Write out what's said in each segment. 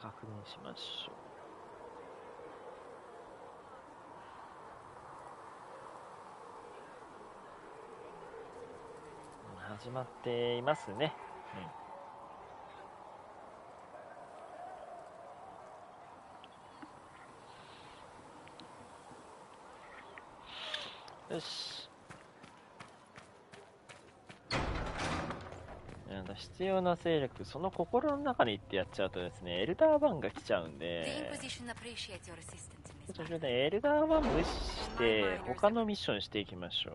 確認しましょう。始まっていますね。よし。必要な勢力、その心の中に行ってやっちゃうとですね、エルダー1が来ちゃうんで、エルダー1無視して他のミッションしていきましょう。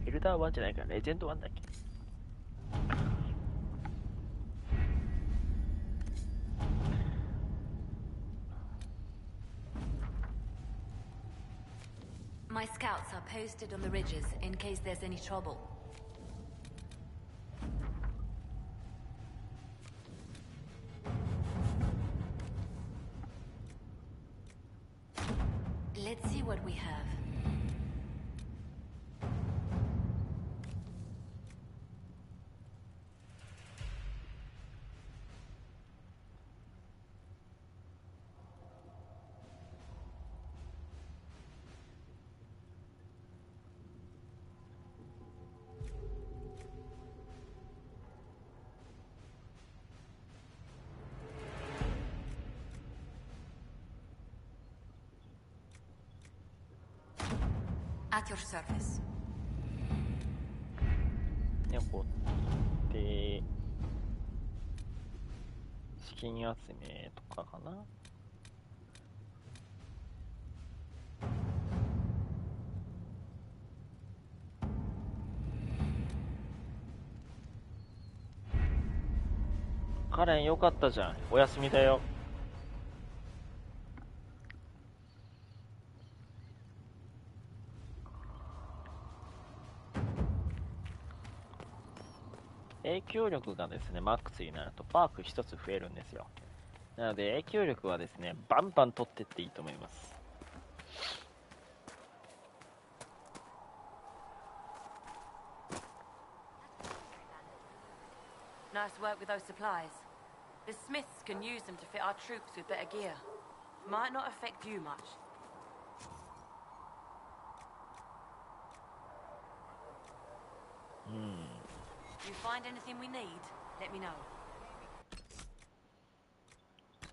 エルダー1じゃないからレジェンド1だっけ。My scouts are posted on the ridges in case there's any trouble. Let's see what we have. At your service. こうで資金集めとかかな。カレンよかったじゃん。お休みだよ。影響力がですね、マックスになるとパーク1つ増えるんですよ。なので影響力はですね、バンバン取ってっていいと思います。Nice work with those supplies. The smiths can use them to fit our troops with better gear. Might not affect you much. You find anything we need? Let me know.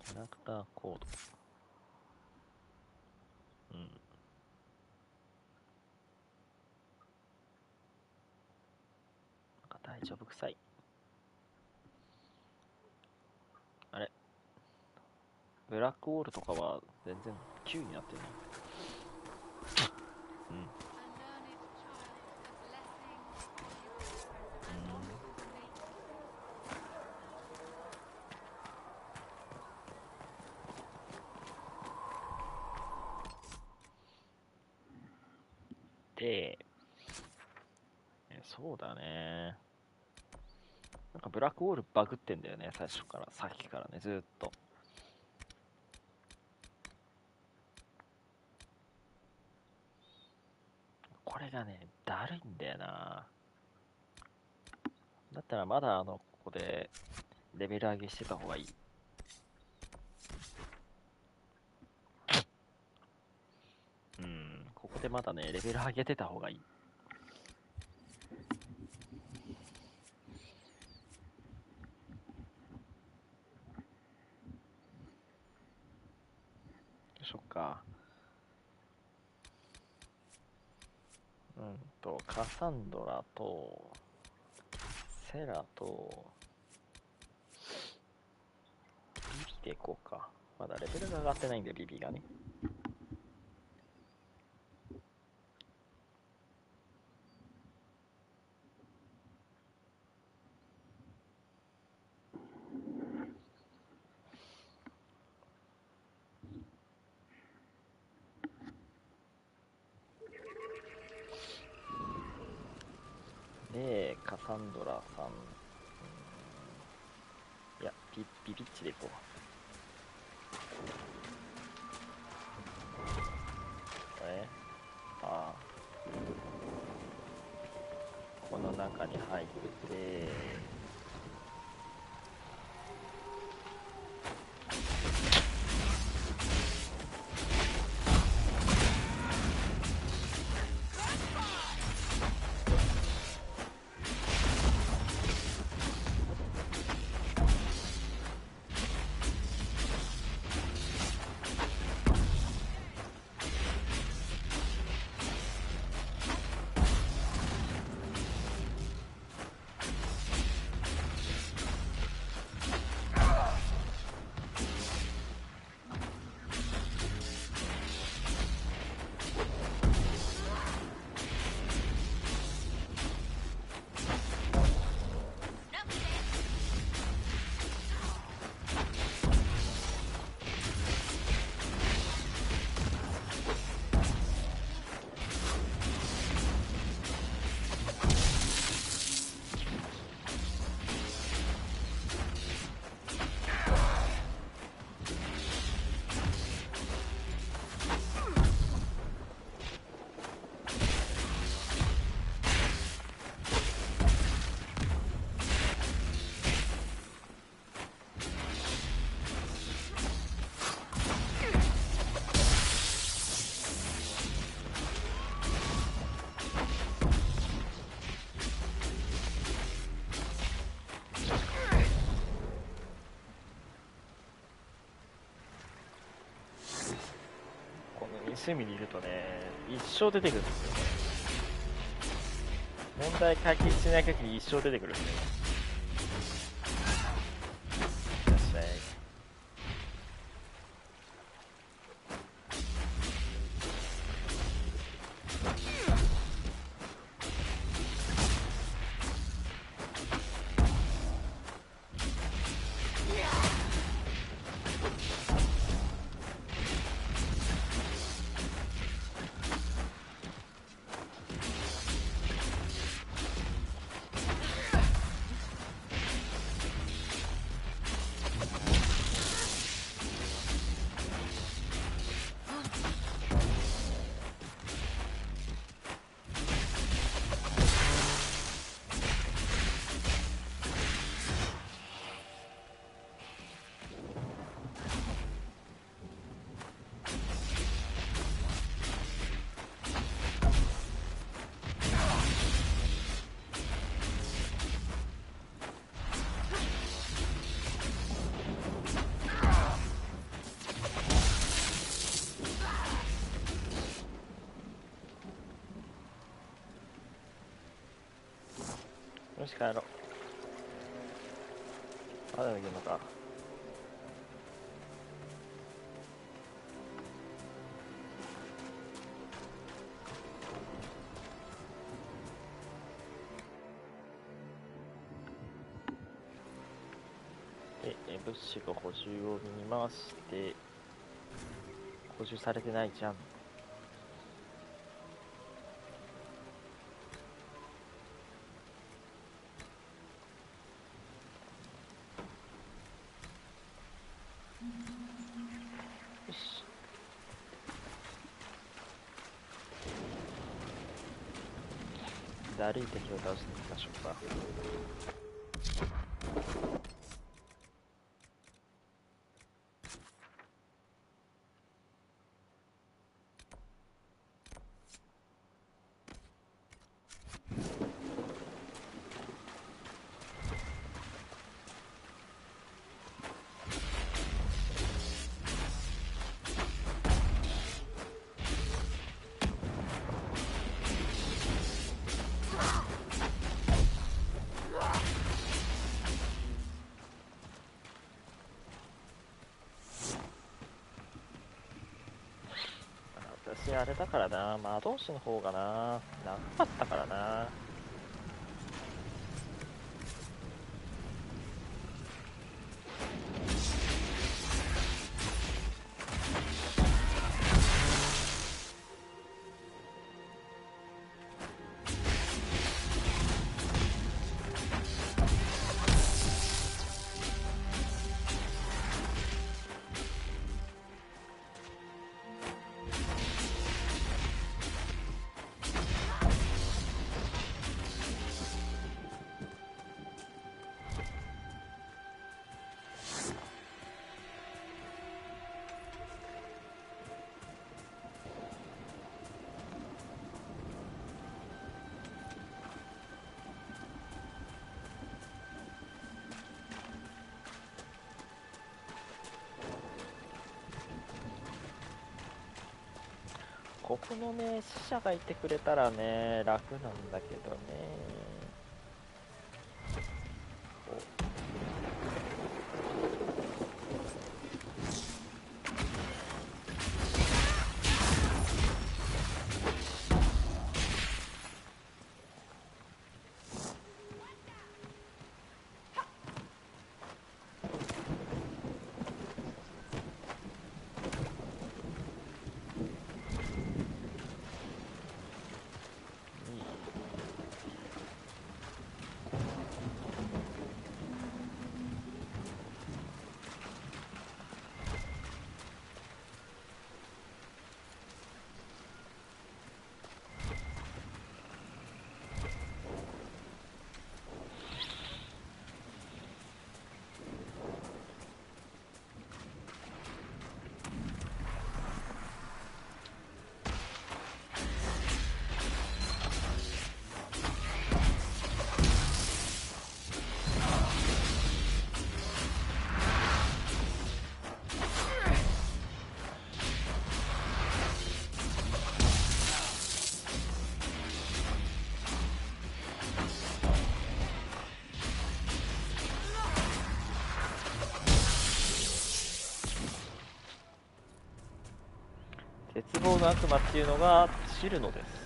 キャラクターコード。大丈夫くさい。あれ、ブラックウォールとかは全然9になってるな。で、そうだね。なんかブラックウォールバグってんだよね、最初から、さっきからね、ずーっと。これがね、だるいんだよな。だったらまだここでレベル上げしてた方がいい。ここでまだね、レベル上げてた方がいい。そっか。カサンドラと、セラと、ビビでいこうか。まだレベルが上がってないんで、ビビがね。で、カサンドラさん。いや、ビビッチでいこう。ああ。中に入って、隅にいるとね、一生出てくるんですよね。問題解決しない限り一生出てくるんですよ。いらっしゃい。よし、帰ろう。まだいるのか。で、物資が補充を見まして、補充されてないじゃん。だるい敵を倒していきましょうか。私あれだからな、魔導士の方がな、長かったからな。ここのね死者がいてくれたらね楽なんだけどね。絶望の悪魔っていうのがシルノです。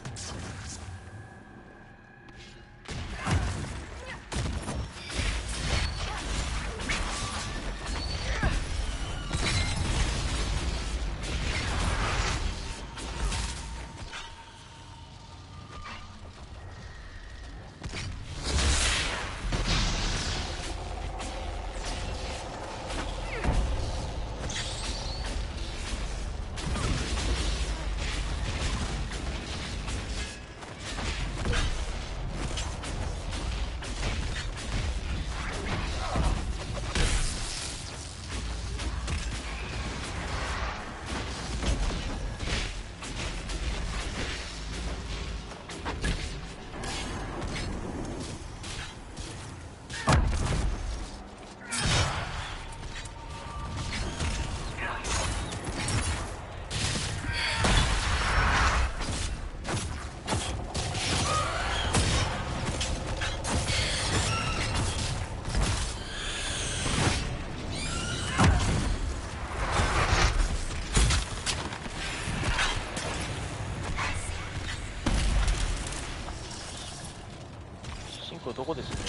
どこで死んでる？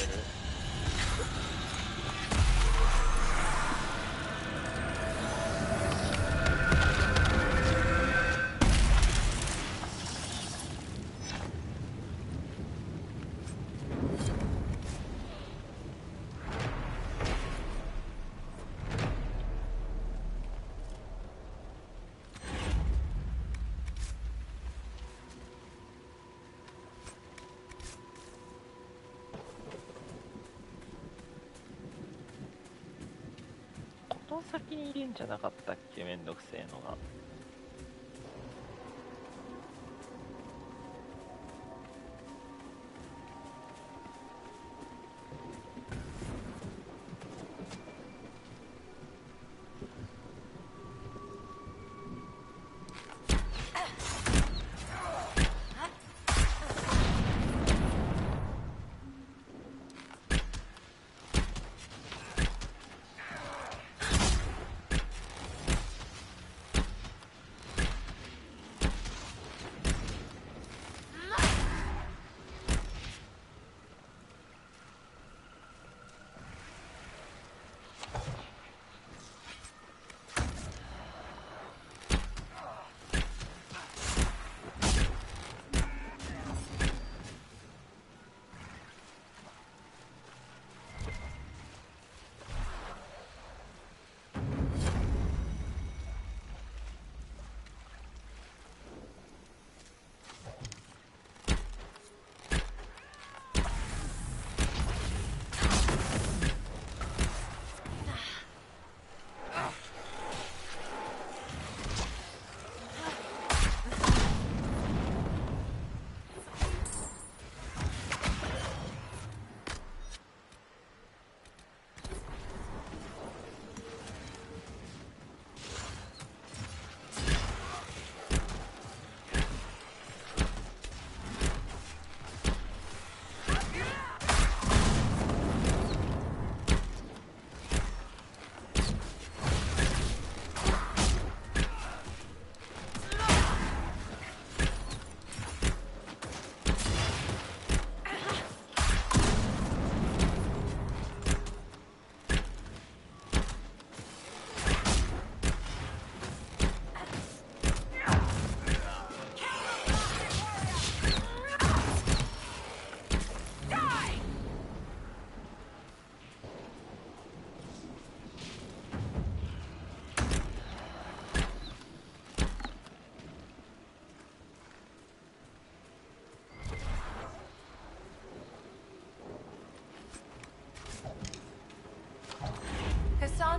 この先にいるんじゃなかったっけ、めんどくせえのが。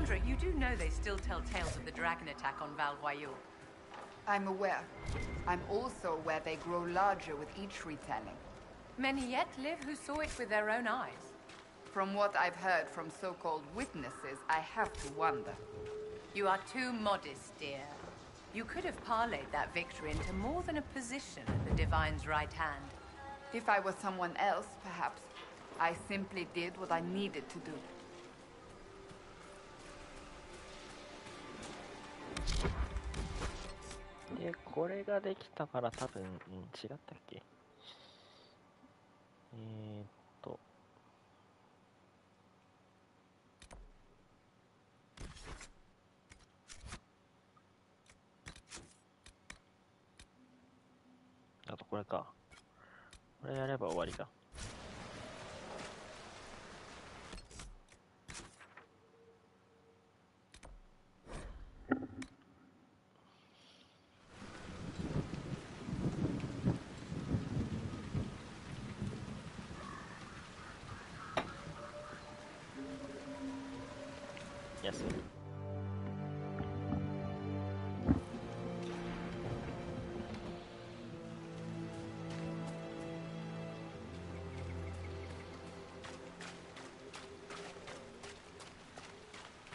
Sandra, you do know they still tell tales of the dragon attack on Val Royale. I'm aware. I'm also aware they grow larger with each retelling. Many yet live who saw it with their own eyes. From what I've heard from so-called witnesses, I have to wonder. You are too modest, dear. You could have parlayed that victory into more than a position at the Divine's right hand. If I were someone else, perhaps. I simply did what I needed to do. で、これができたから多分、違ったっけ？と。あとこれか。これやれば終わりか。安い。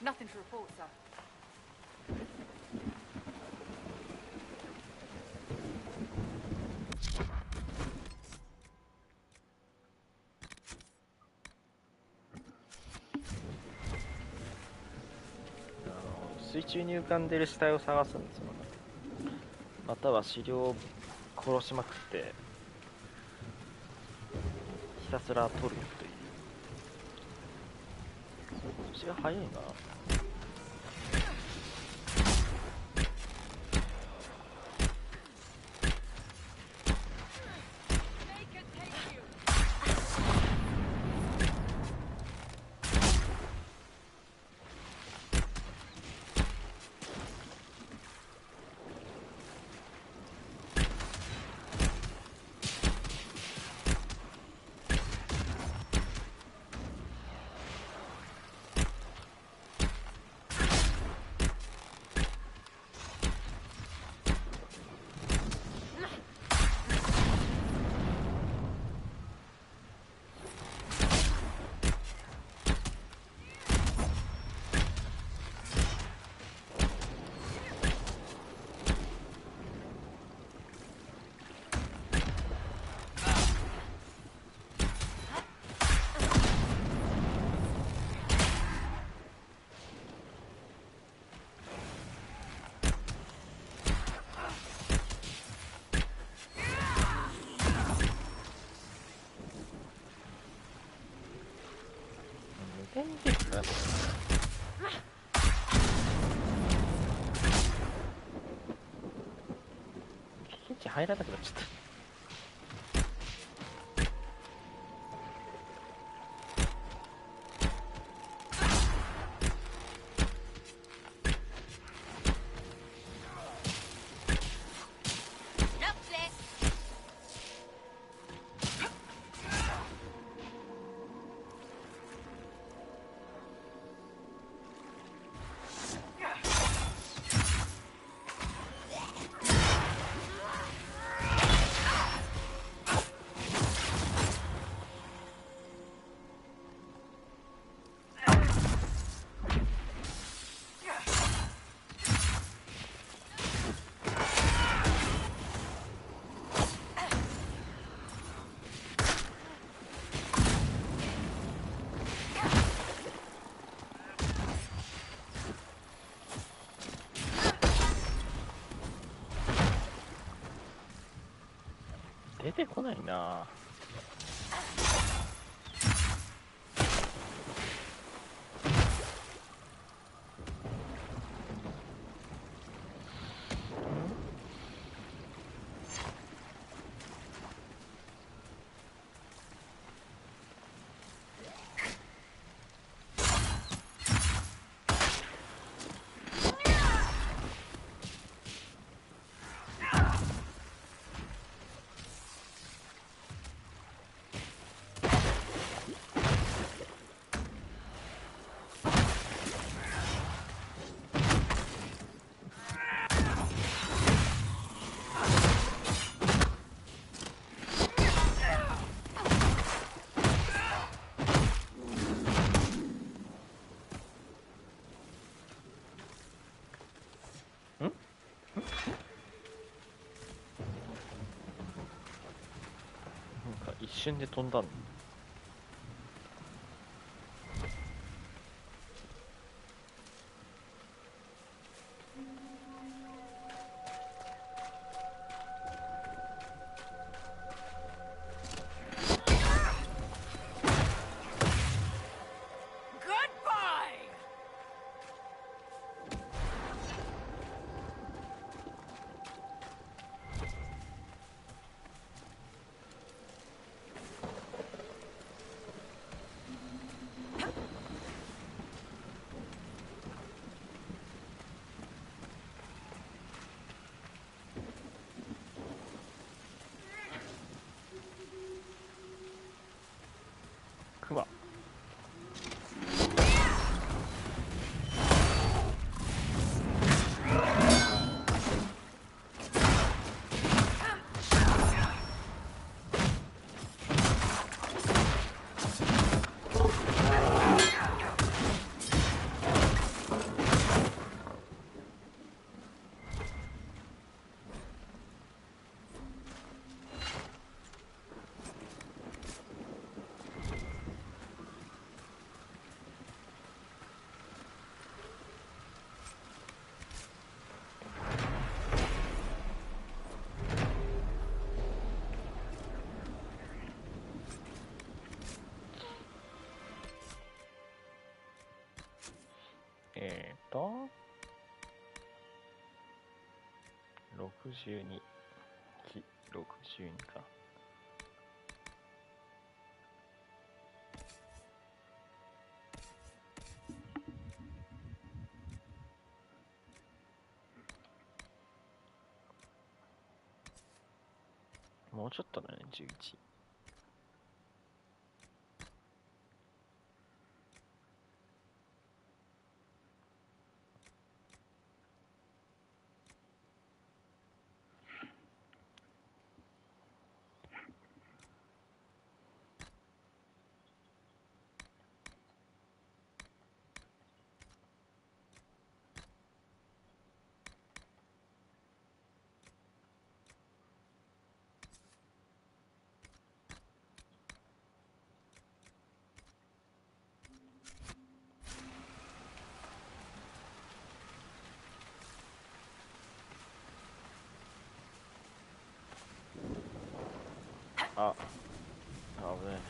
Nothing to report, sir. 水中に浮かんでる死体を探すんですよね。または資料を殺しまくってひたすら取るという。そっちが早いな。経験値入らなくなっちゃった。出てこないな。瞬で飛んだの。クマ。62き62か。もうちょっとだね、11。あ、危ない。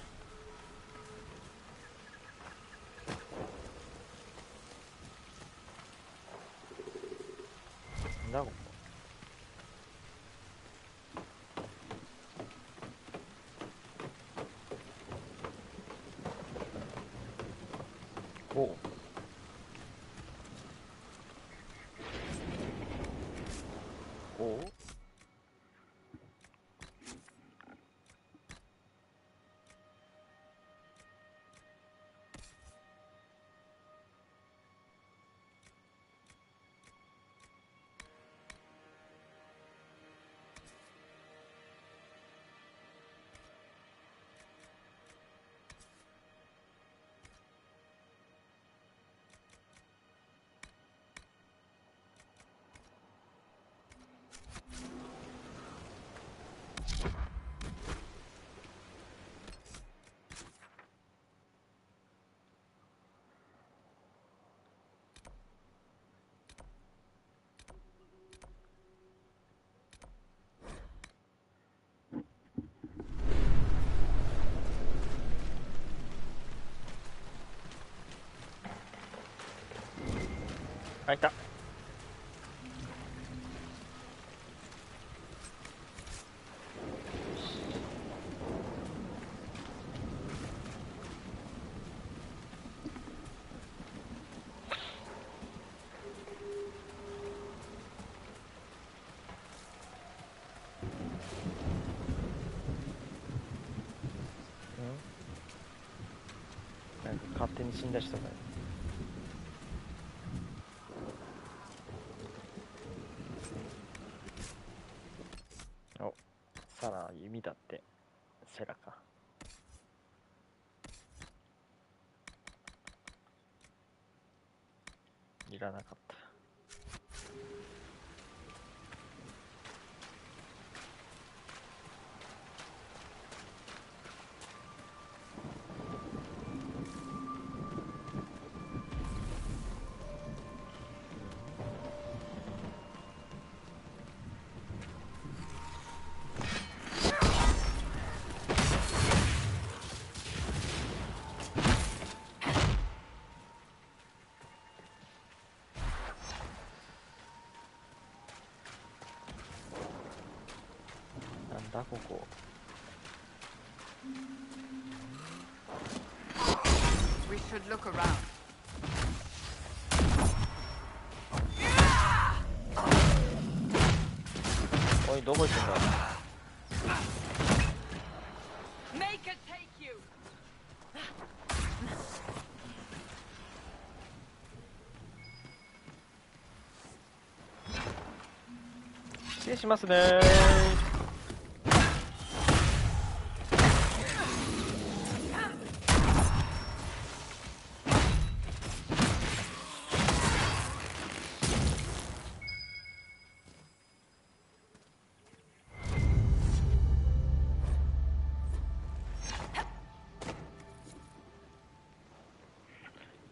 なんだおう。おう。あ、いた。なんか勝手に死んだ人がいる。お、サラ弓だって。セラか。いらなかった。だここ。We should look around. おい、どこ行くんだ。Make it take you. 失礼しますね。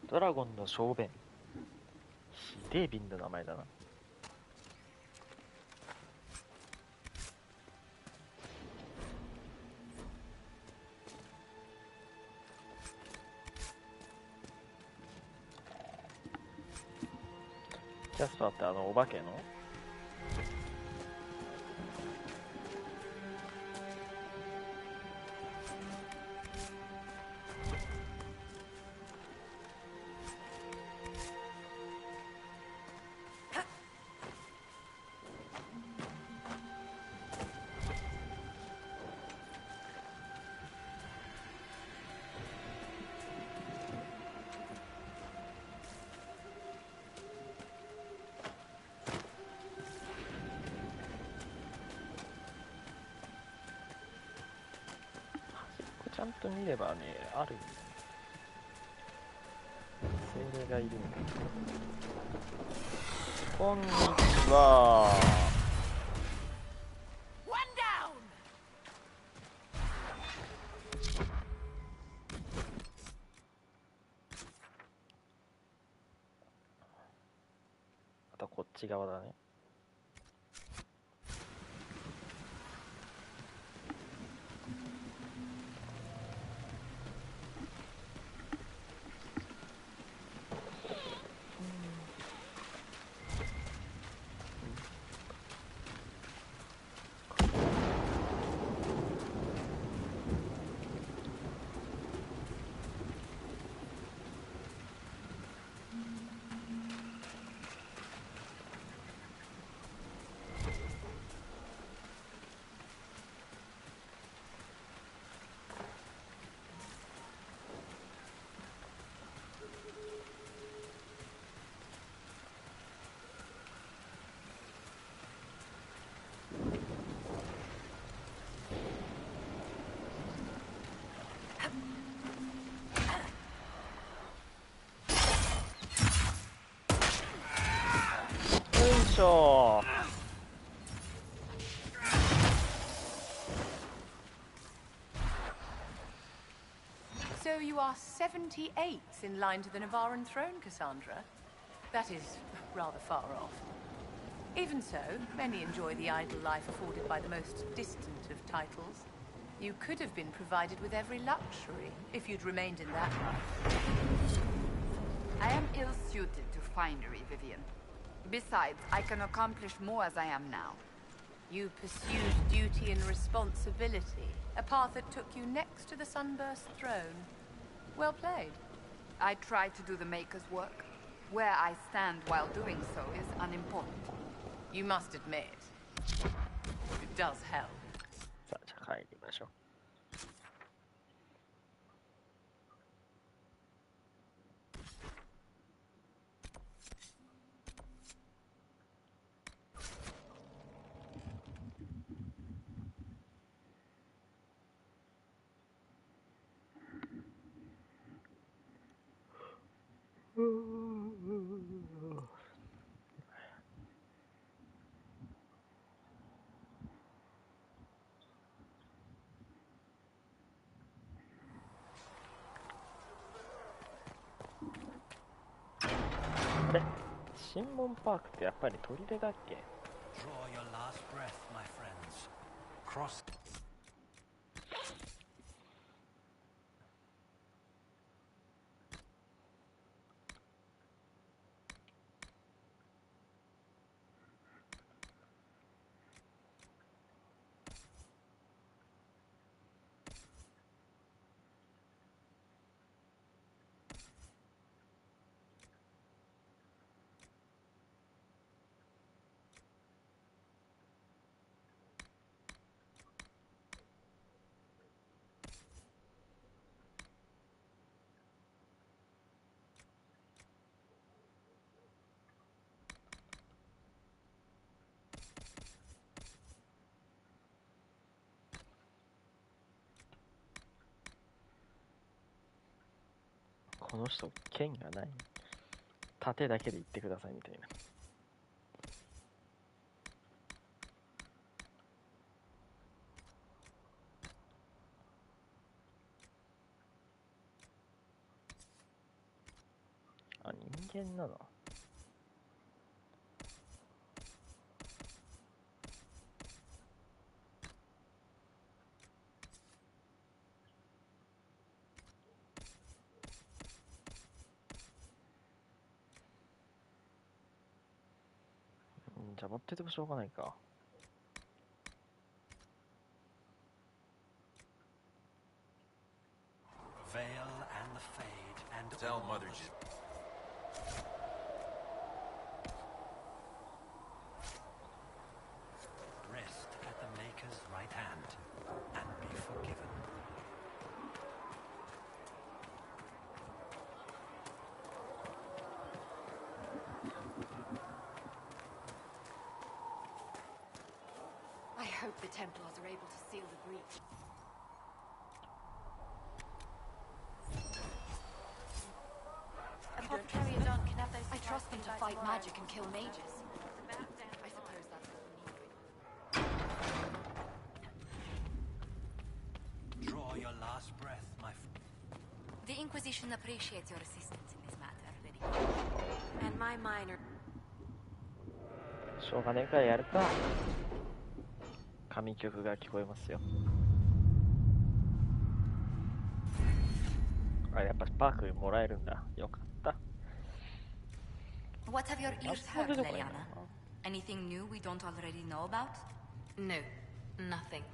ドラゴンの小便。ひでえ瓶の名前だな。キャスパーってお化けの？ちゃんと見ればね、あるんだよ。精霊がいるんだ。こんにちは。One down. あとこっち側だね。よいしょ。So you are 78th in line to the Navaran throne, Cassandra? That is rather far off. Even so, many enjoy the idle life afforded by the most distant of titles. You could have been provided with every luxury if you'd remained in that life. I am ill-suited to finery, Vivian. Besides, I can accomplish more as I am now. You pursued duty and responsibility, a path that took you next to the Sunburst throne. Well played. I try to do the Maker's work. Where I stand while doing so is unimportant. You must admit, it does help. さあ、じゃあ帰りましょう。あれ、審問パークってやっぱり砦だっけ？ Draw your last breath, my friends. Cross. この人剣がない、盾だけで言ってくださいみたいな。あ、人間なの。じゃあ持っててもしょうがないか。Veil and the fade and Tell all Mother the Jim. rest at the Maker's right hand and be forgiven. I hope the Templars are able to seal the breach. Apothecary Adon can have those. I trust them to fight magic and kill mages. I suppose that's what we need. Draw your last breath, my friend. The Inquisition appreciates your assistance in this matter, Lady. And my minor. しょうがねえからやるか。神曲が聞こえますよ。あ、やっぱパークもらえるんだ。よかった。What have your ears あ、 heard, 出てこない Leliana? な。 Anything new we don't already know about? No, nothing.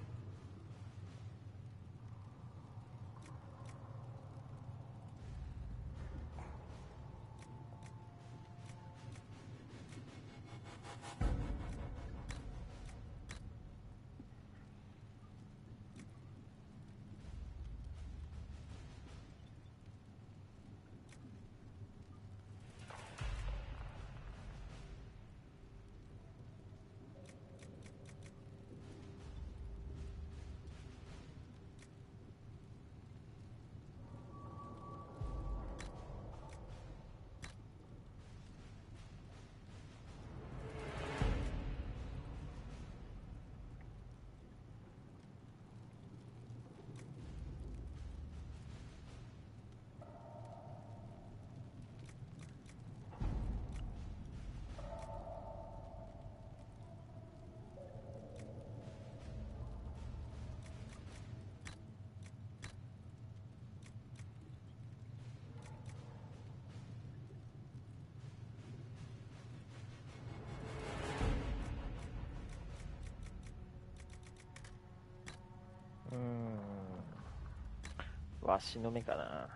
わしの目かな。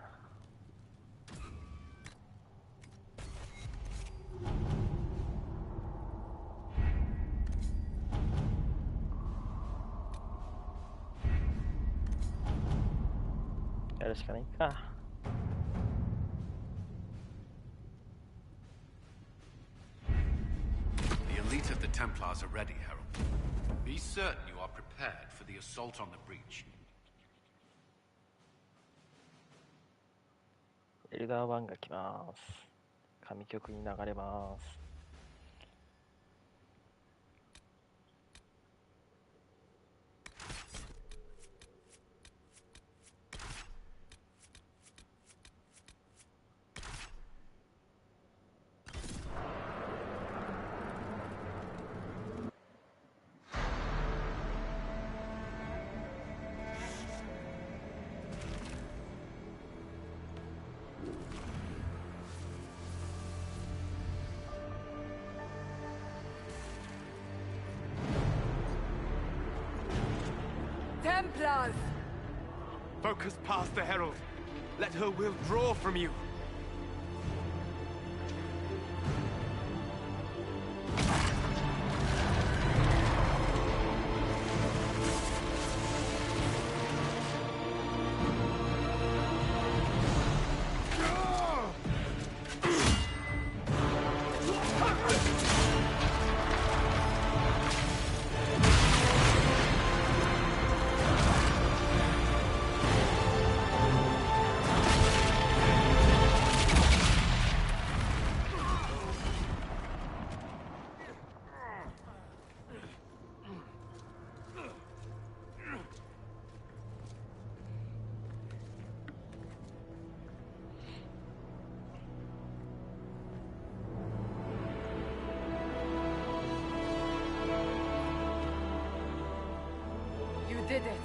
やるしかないか。The elite of the Templars are ready, Herald. Be certain you are prepared for the assault on the breach. エルダー1が来ます。神曲に流れます。Templars! Focus past the Herald. Let her will draw from you. did it.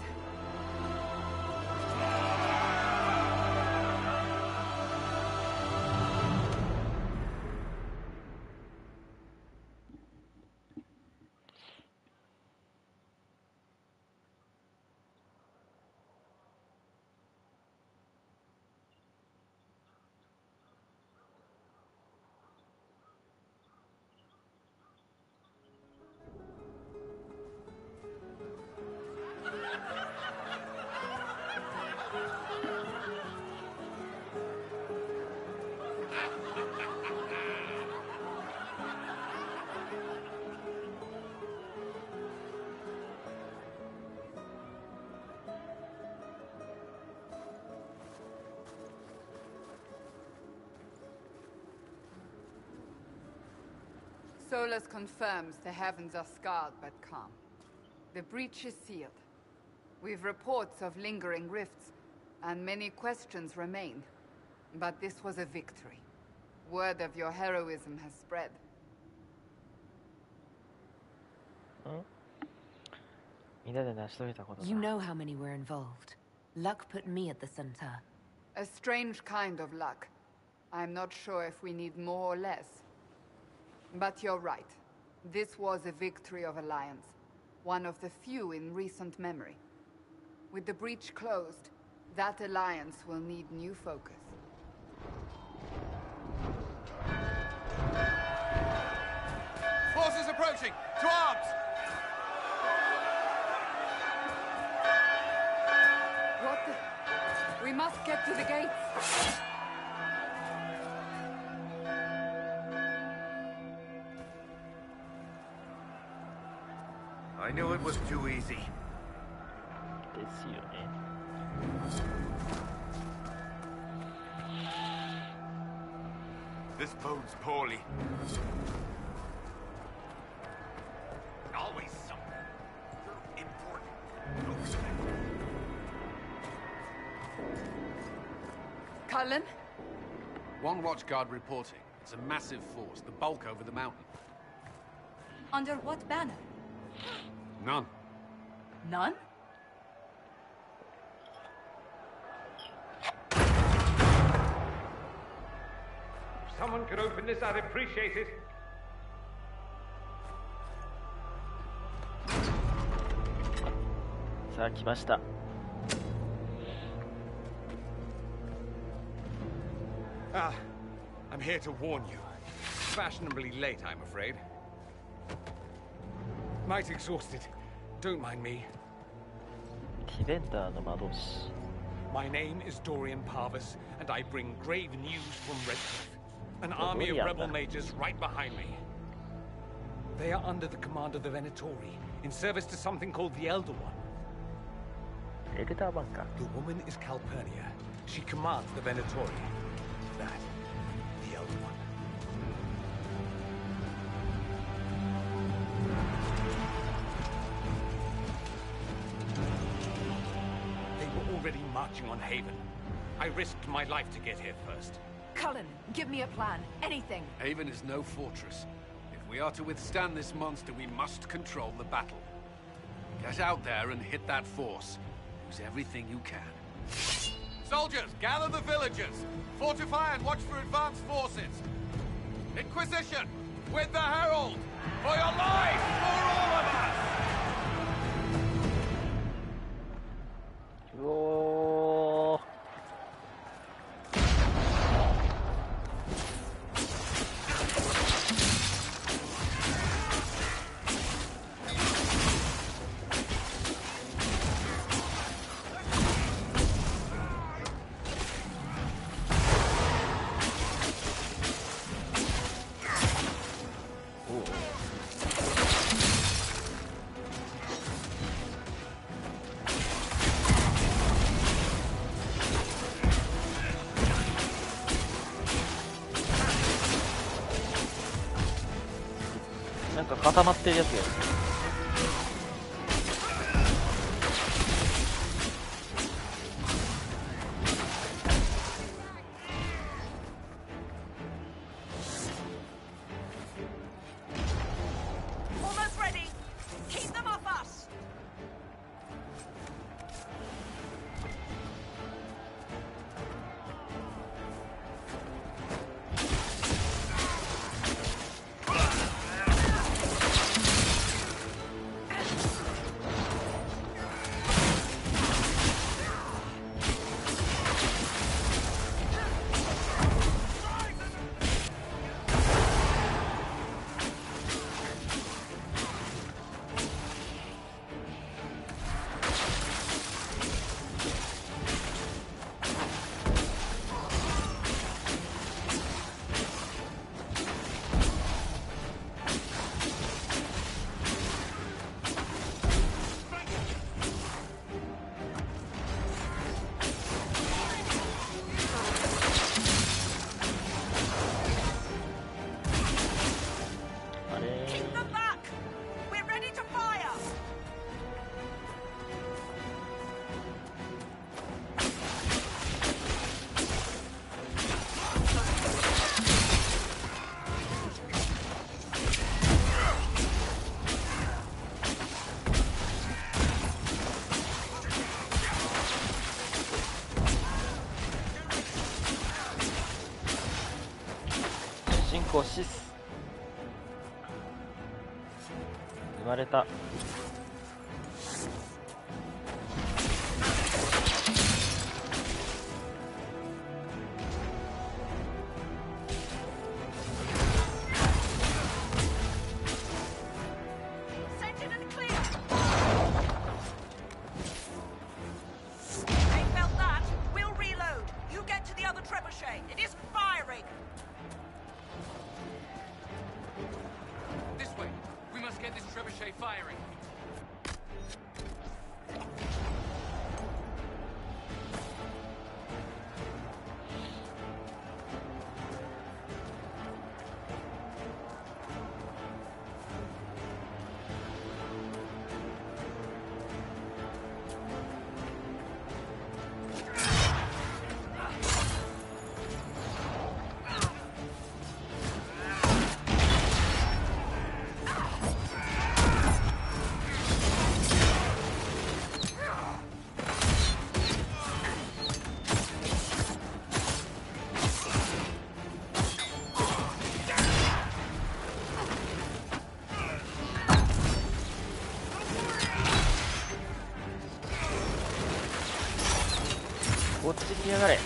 Solus confirms the heavens are scarred but calm. The breach is sealed. We've reports of lingering rifts, and many questions remain. But this was a victory. Word of your heroism has spread. You know how many were involved. Luck put me at the center. A strange kind of luck. I'm not sure if we need more or less. But you're right. This was a victory of Alliance. One of the few in recent memory. With the breach closed, that alliance will need new focus. Forces approaching! To arms! What the... We must get to the gates. I knew it was too easy. This bodes poorly. Always something. You're important. Cullen? One watchguard reporting. It's a massive force, the bulk over the mountain. Under what banner? None. None? If someone could open this, I'd appreciate it. I'm here to warn you. Fashionably late, I'm afraid. Might exhausted. Don't mind me. My name is Dorian Parvis, and I bring grave news from Redcliffe. An army of rebel mages right behind me. They are under the command of the Venatori, in service to something called the Elder One. The woman is Calpurnia. She commands the Venatori. That, the Elder One. They were already marching on Haven. I risked my life to get here first. Cullen, give me a plan. Anything. Haven is no fortress. If we are to withstand this monster, we must control the battle. Get out there and hit that force. Use everything you can. Soldiers, gather the villagers. Fortify and watch for advanced forces. Inquisition, with the Herald! For your life! For all of us!固まってるやつよ。Almost ready. Keep them off us. コシス生まれた。こっちにやがれ。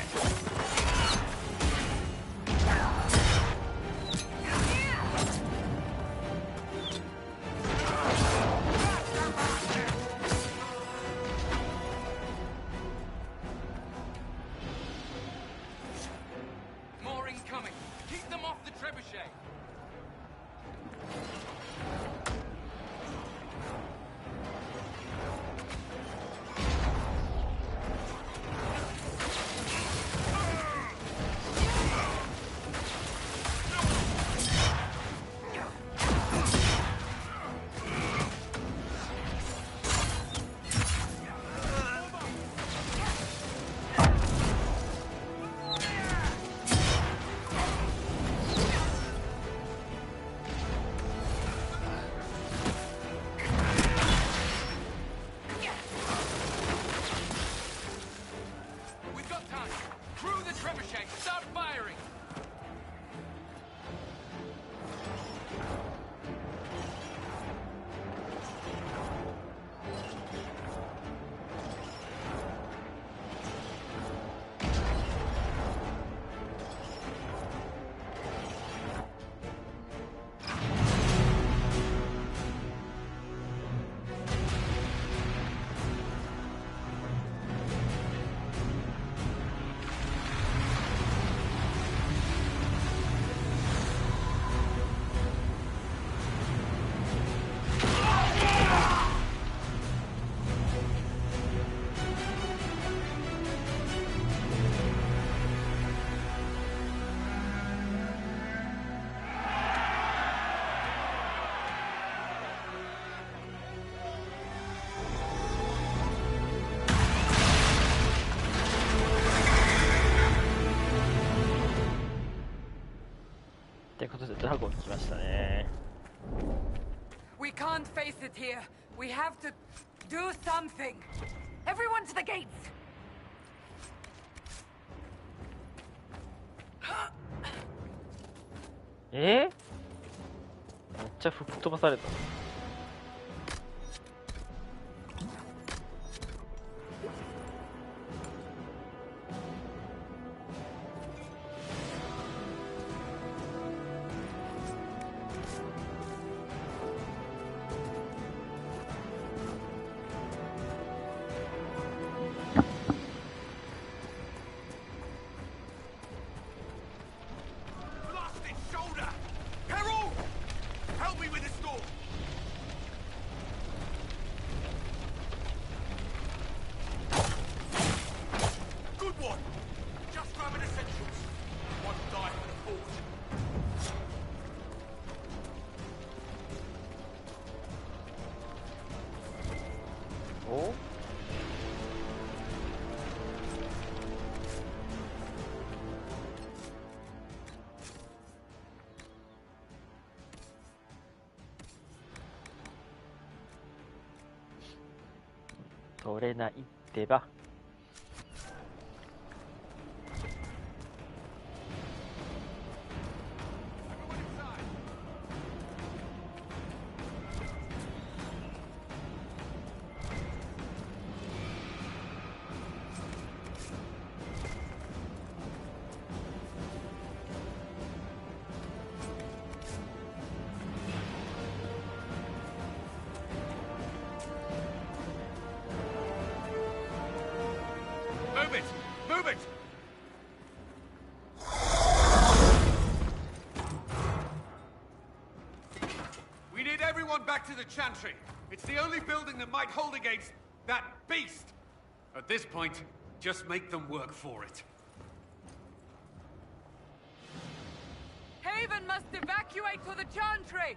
ってことでドラゴン来ましたね。 We can't face it here. We have to do something. Everyone to the gates. めっちゃ吹っ飛ばされた。取れないってば。Move it! Move it! We need everyone back to the Chantry. It's the only building that might hold against that beast. At this point, just make them work for it. Haven must evacuate to the Chantry!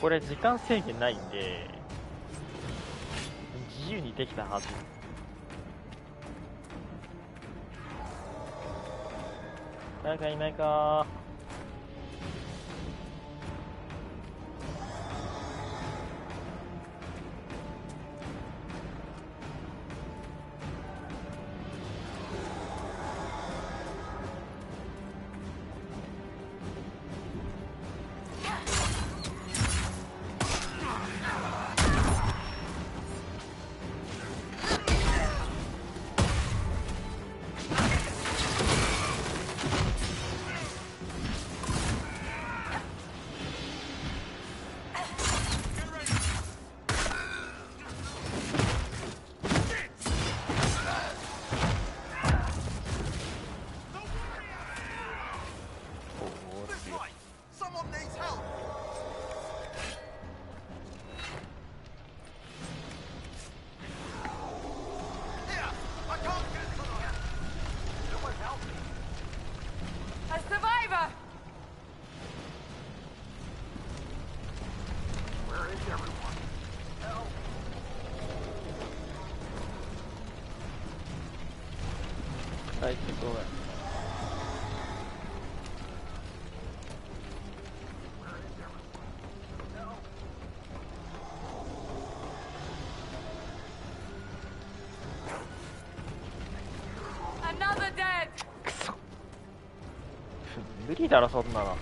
これ時間制限ないんで自由にできたはず。誰かいないか。はい、ごめん。くそ無理だろそんなの。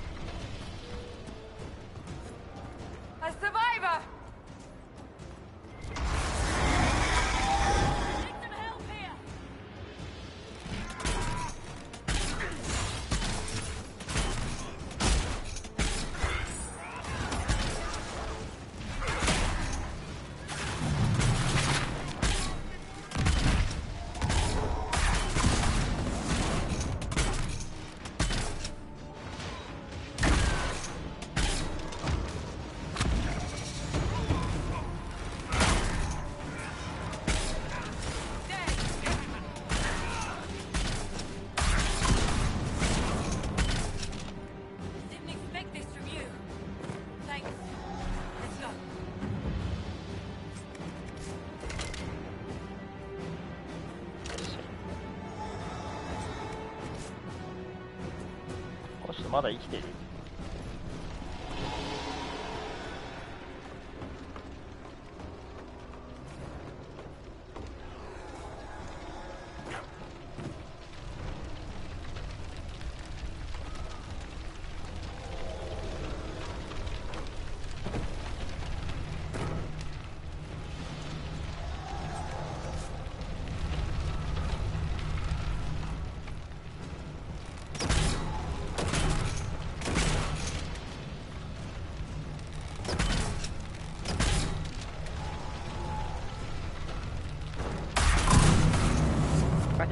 まだ生きてる。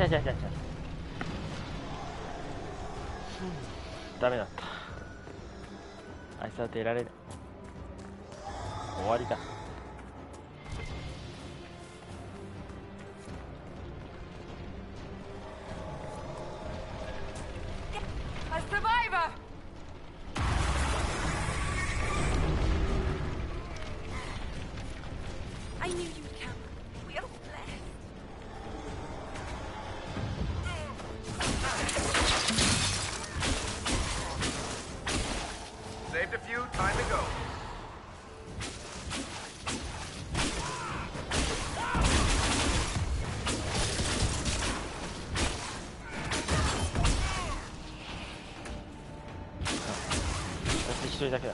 じゃダメだった。あいつは出られない。終わりだ。人だけだ。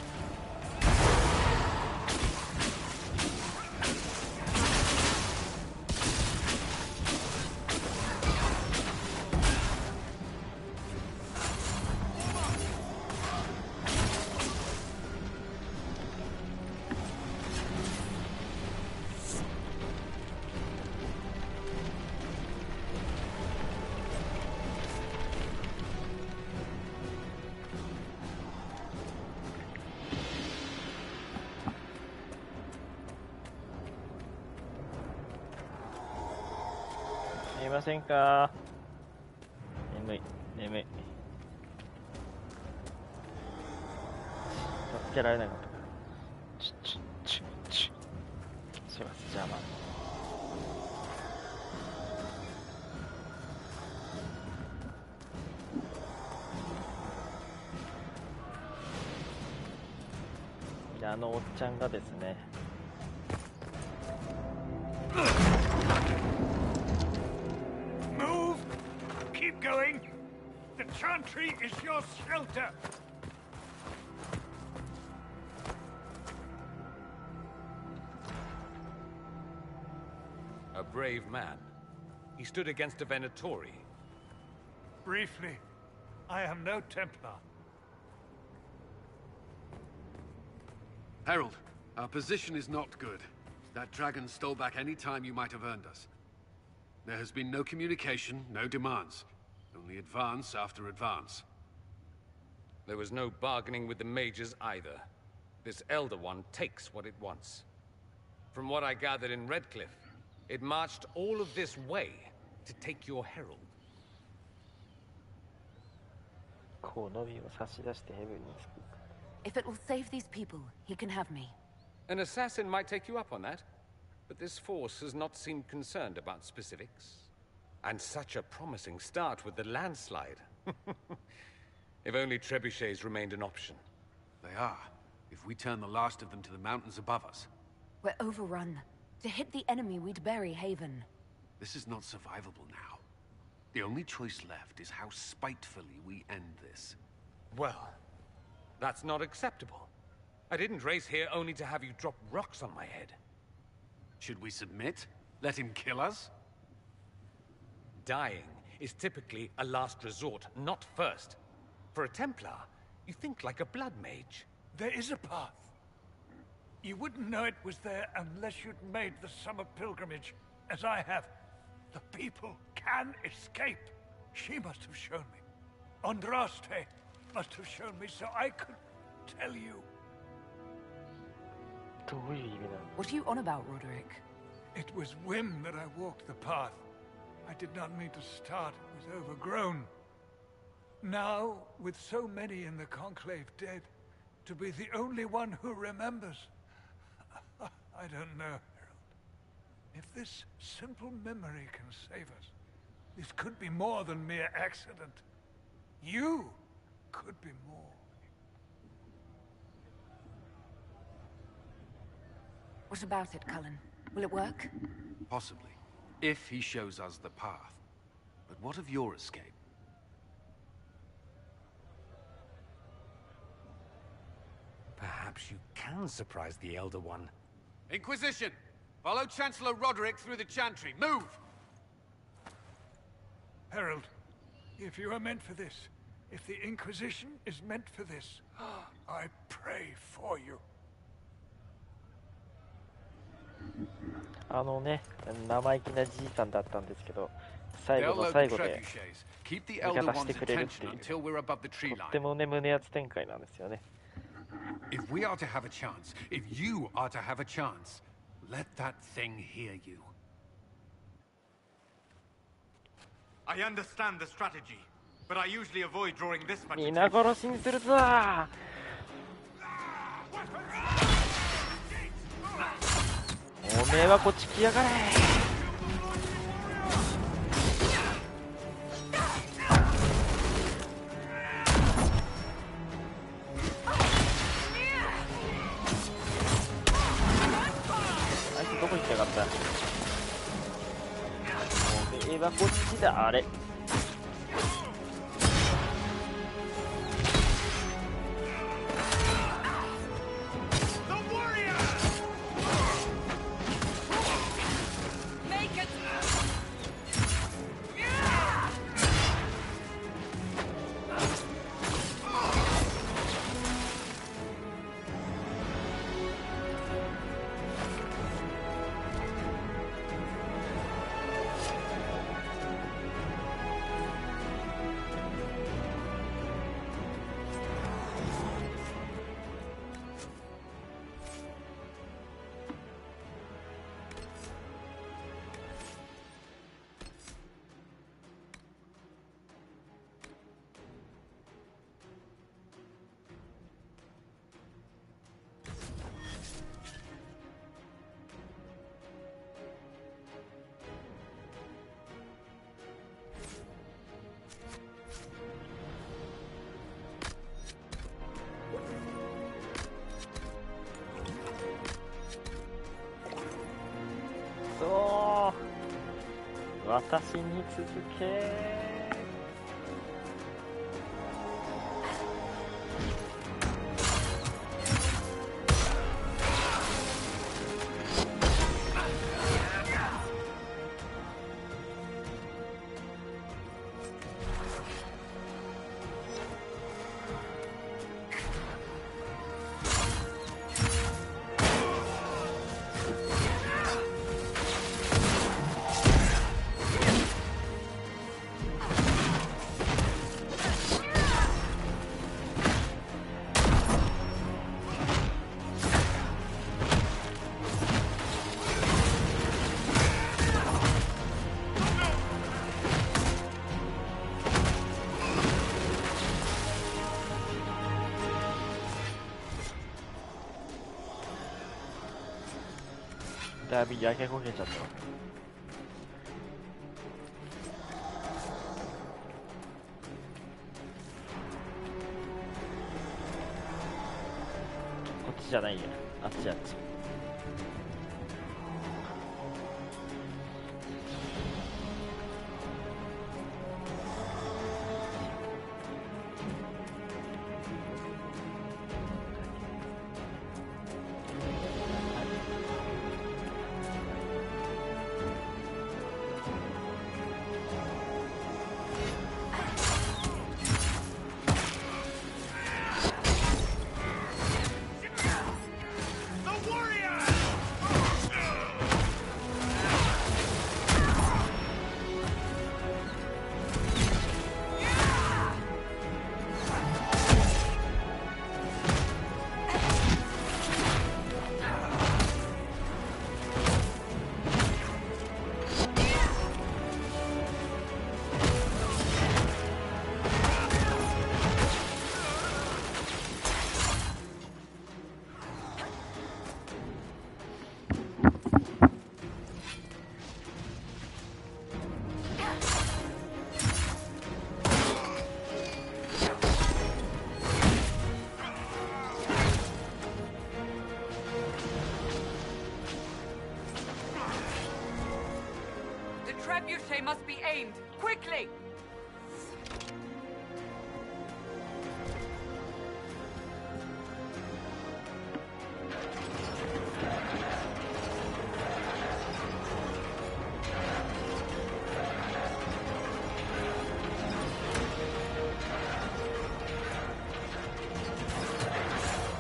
いませんか。眠い眠い。助けられなかったから。すいません、邪魔。で、おっちゃんがですね、Going. The chantry is your shelter. A brave man. He stood against a Venatori. Briefly, I am no Templar. Herald, our position is not good. That dragon stole back any time you might have earned us. There has been no communication, no demands. Only advance after advance. There was no bargaining with the mages either. This Elder One takes what it wants. From what I gathered in Redcliffe, it marched all of this way to take your herald. こうのびを差し出してヘブンにつく。If it will save these people, he can have me. An assassin might take you up on that, but this force has not seemed concerned about specifics. And such a promising start with the landslide. If only trebuchets remained an option. They are, if we turn the last of them to the mountains above us. We're overrun. To hit the enemy, we'd bury Haven. This is not survivable now. The only choice left is how spitefully we end this. Well, that's not acceptable. I didn't race here only to have you drop rocks on my head. Should we submit? Let him kill us? Dying is typically a last resort, not first. For a Templar, you think like a blood mage. There is a path. You wouldn't know it was there unless you'd made the summer pilgrimage, as I have. The people can escape. She must have shown me. Andraste must have shown me so I could tell you. What are you on about, Roderick? It was whim that I walked the path. I did not mean to start. It was overgrown. Now, with so many in the Conclave dead, to be the only one who remembers. I don't know, Herald. If this simple memory can save us, this could be more than mere accident. You could be more. What about it, Cullen? Will it work? Possibly, if he shows us the path. But what of your escape? Perhaps you can surprise the Elder One. Inquisition! Follow Chancellor Roderick through the Chantry. Move! Herald, if you are meant for this, if the Inquisition is meant for this, I pray for you. 生意気なじいさんだったんですけど、最後の最後で味方してくれるっていう、とってもね、胸熱展開なんですよね。If we are to have a chance, if you are to have a chance, let that thing hear you. I understand the strategy, but I usually avoid drawing this much. 皆殺しにするぞー。おめえはこっち来やがれ。あいつどこ行きやがった。おめえはこっちだ。あれ私に続け。だいぶ焼け焦げちゃった。こっちじゃないや、あっちあっち。Trebuchet must be aimed quickly.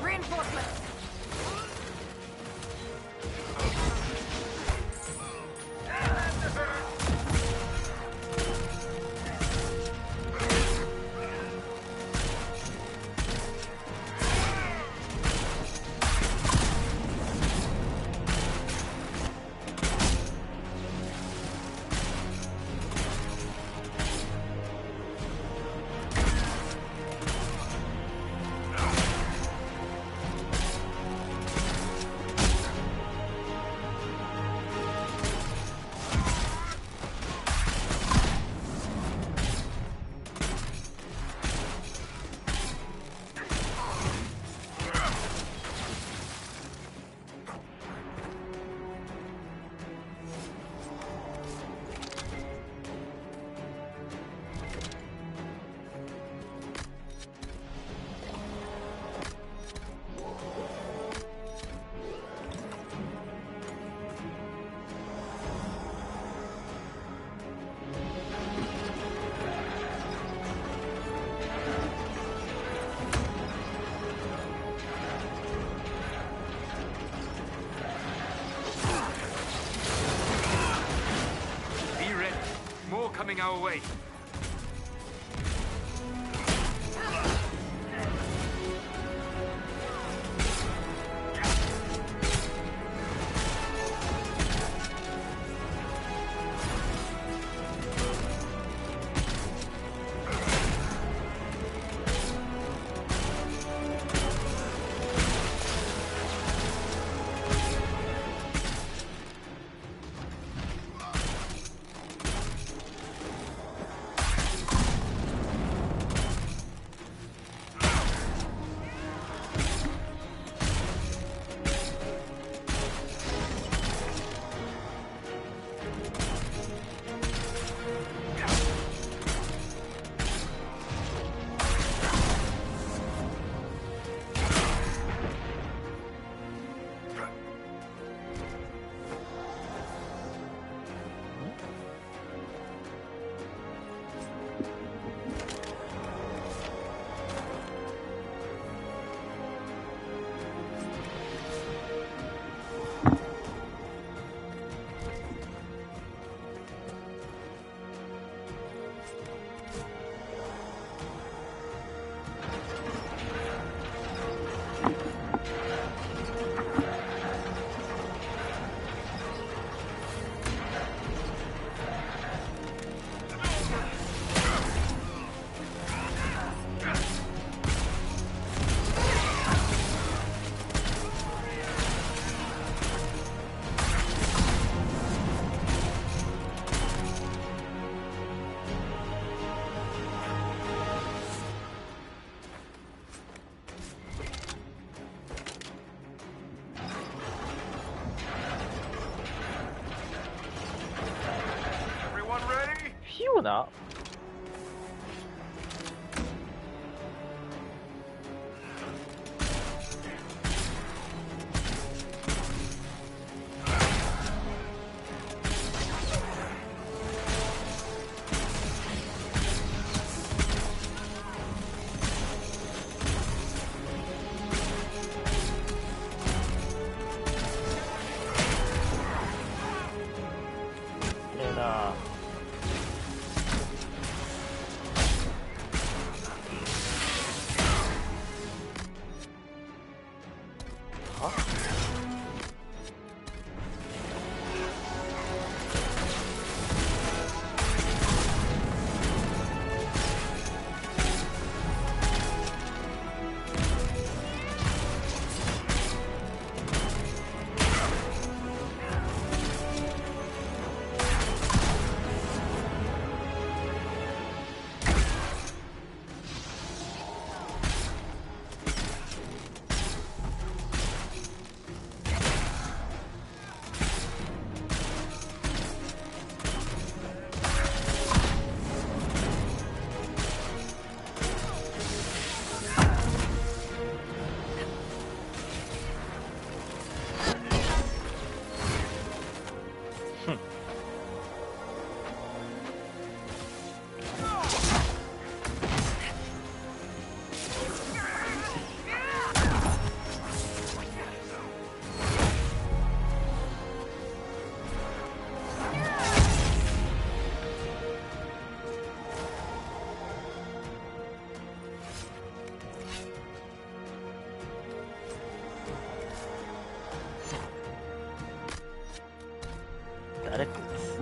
Reinforcements. Coming our way. ムナ？誰かです。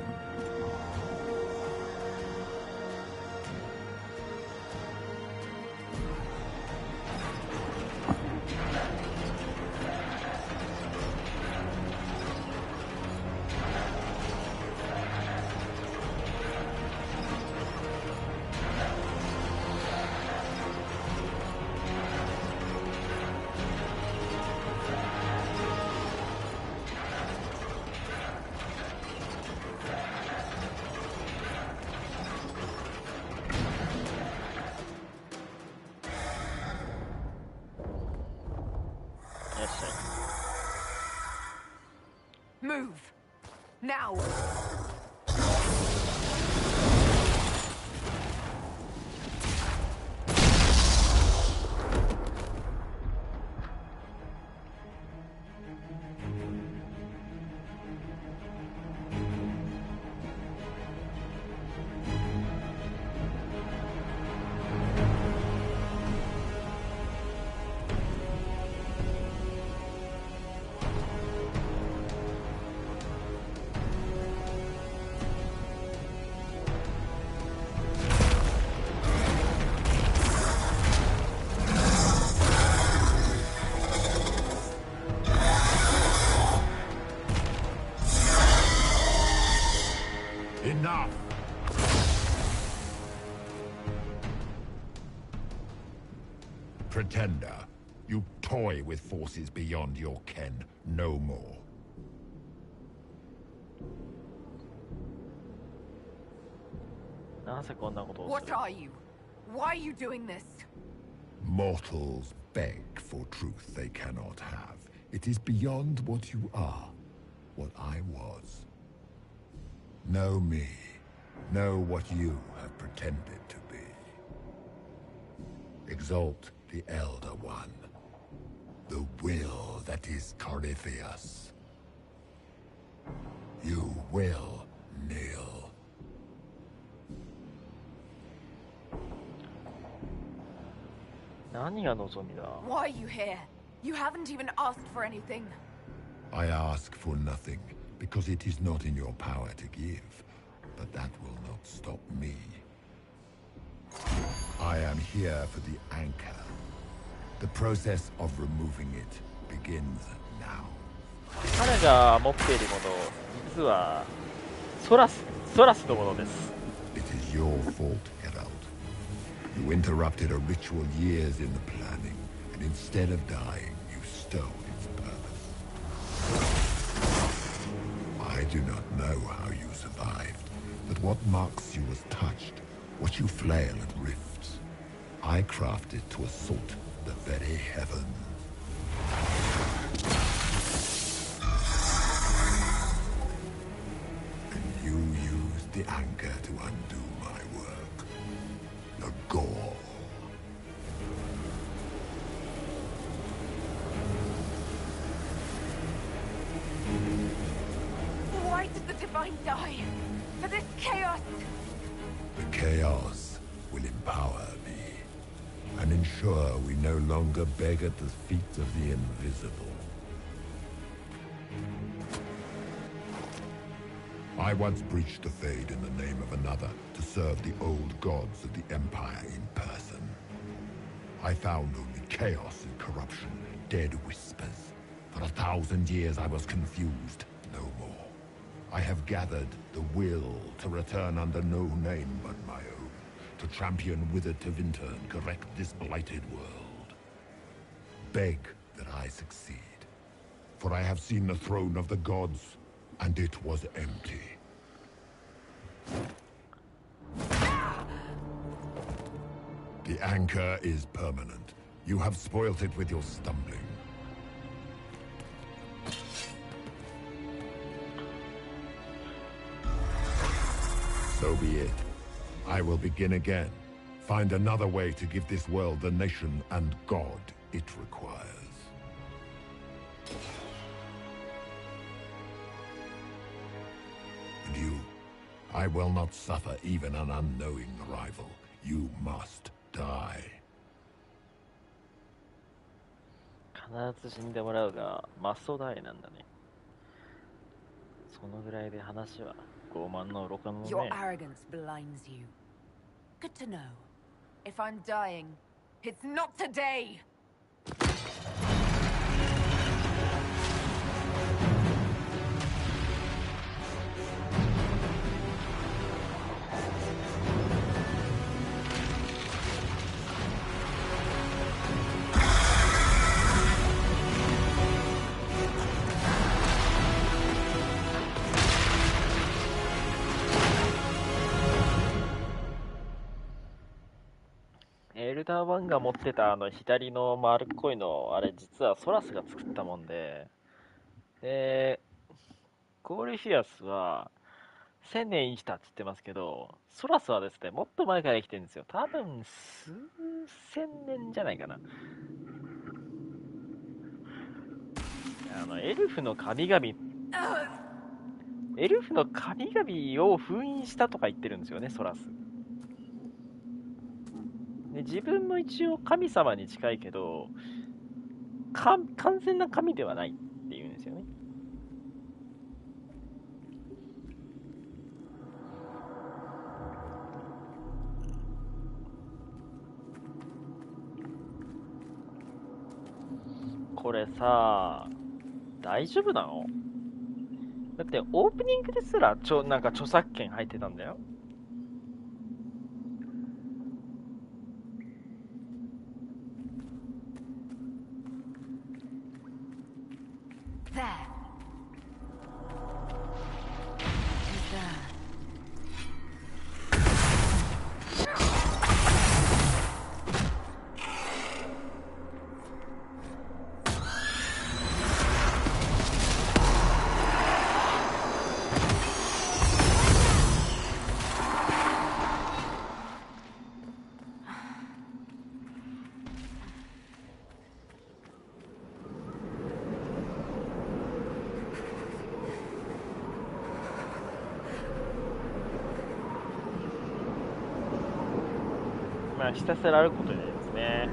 Move! Now! Enough! Pretender, you toy with forces beyond your ken, no more. What are you? Why are you doing this? Mortals beg for truth they cannot have. It is beyond what you are, what I was. Know me. Know what you have pretended to be. Exalt the Elder One. The will that is Corypheus. You will kneel. Why are you here? You haven't even asked for anything. I ask for nothing, because it is not in your power to give. But that will not stop me. I am here for the anchor. The process of removing it begins now. 彼が持っているもの、実はソラスのものです。It is your fault, Herald. You interrupted a ritual years in the planning, and instead of dying, you stole its purpose. I do not know how you survived, But what marks you as touched, what you flail at rifts, I crafted to assault the very heavens. And you used the anchor to undo my work. The gore. Why did the Divine die? For this chaos? The chaos will empower me and ensure we no longer beg at the feet of the invisible. I once breached the Fade in the name of another to serve the old gods of the Empire in person. I found only chaos and corruption, dead whispers. For 1,000 years I was confused, no more. I have gathered the will to return under no name but my own, to champion withered to Winter and correct this blighted world. Beg that I succeed, for I have seen the throne of the gods, and it was empty. The anchor is permanent. You have spoilt it with your stumbling. So be it. I will begin again. Find another way to give this world the nation and God it requires. And you, I will not suffer even an unknowing rival. You must die. 必ず死んでもらうがマストダイなんだね。そのぐらいで話は傲慢の愚か者ね。 Your arrogance blinds you. Good to know. If I'm dying, it's not today!エルダー1が持ってた左の丸っこいの、あれ実はソラスが作ったもんで、ゴールフィアスは1000年生きたって言ってますけど、ソラスはですね、もっと前から生きてるんですよ。多分数千年じゃないかな。エルフの神々を封印したとか言ってるんですよね、ソラス。で自分も一応神様に近いけど、完全な神ではないっていうんですよね。これさ、大丈夫なの？だってオープニングですらなんか著作権入ってたんだよ。まあひたすら歩くことになりますね。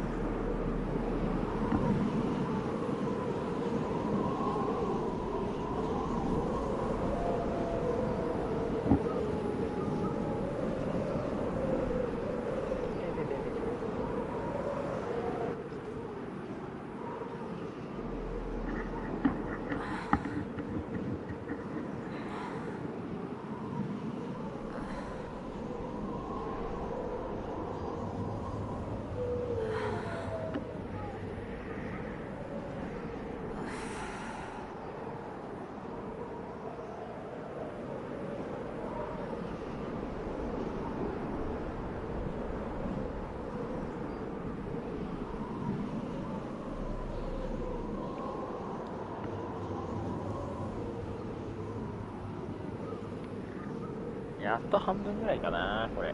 あと半分ぐらいかな、これ。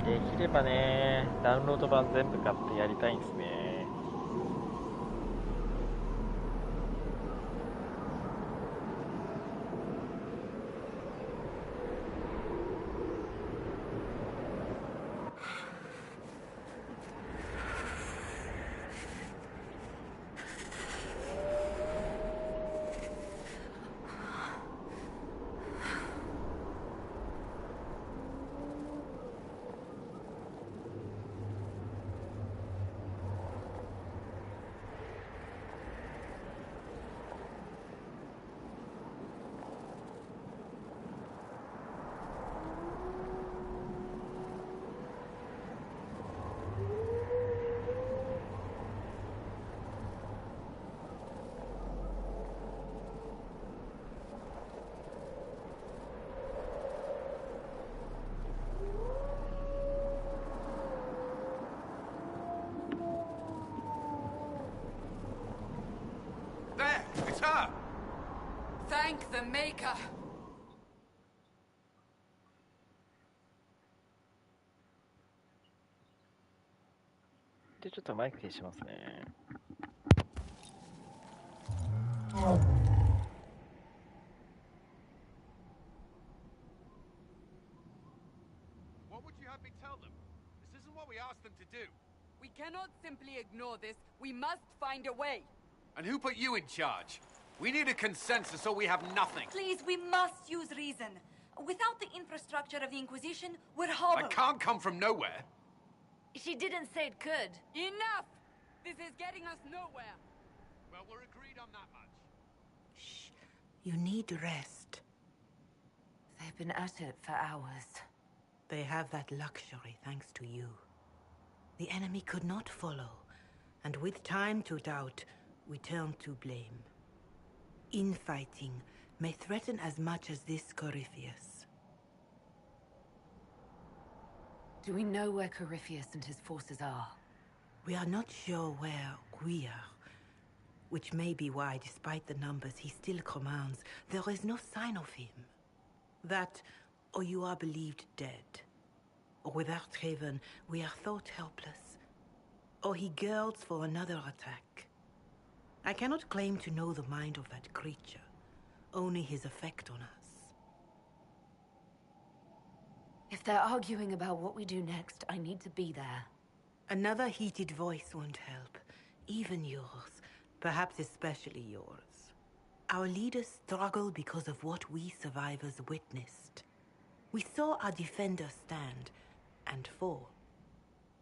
できればね、ダウンロード版全部買ってやりたいんですね。It's her! Thank the Maker! で、ちょっとマイク消しますね。What would you have me tell them? This isn't what we asked them to do. We cannot simply ignore this. We must find a way. And who put you in charge? We need a consensus or we have nothing. Please, we must use reason. Without the infrastructure of the Inquisition, we're hobbled. I can't come from nowhere. She didn't say it could. Enough! This is getting us nowhere. Well, we're agreed on that much. Shh. You need rest. They've been at it for hours. They have that luxury thanks to you. The enemy could not follow, and with time to doubt, we turn to blame. Infighting may threaten as much as this Corypheus. Do we know where Corypheus and his forces are? We are not sure where we are, which may be why, despite the numbers he still commands, there is no sign of him. That, or you are believed dead. Or without Haven, we are thought helpless. Or he girds for another attack. I cannot claim to know the mind of that creature, only his effect on us. If they're arguing about what we do next, I need to be there. Another heated voice won't help. Even yours. Perhaps especially yours. Our leaders struggle because of what we survivors witnessed. We saw our defender stand and fall.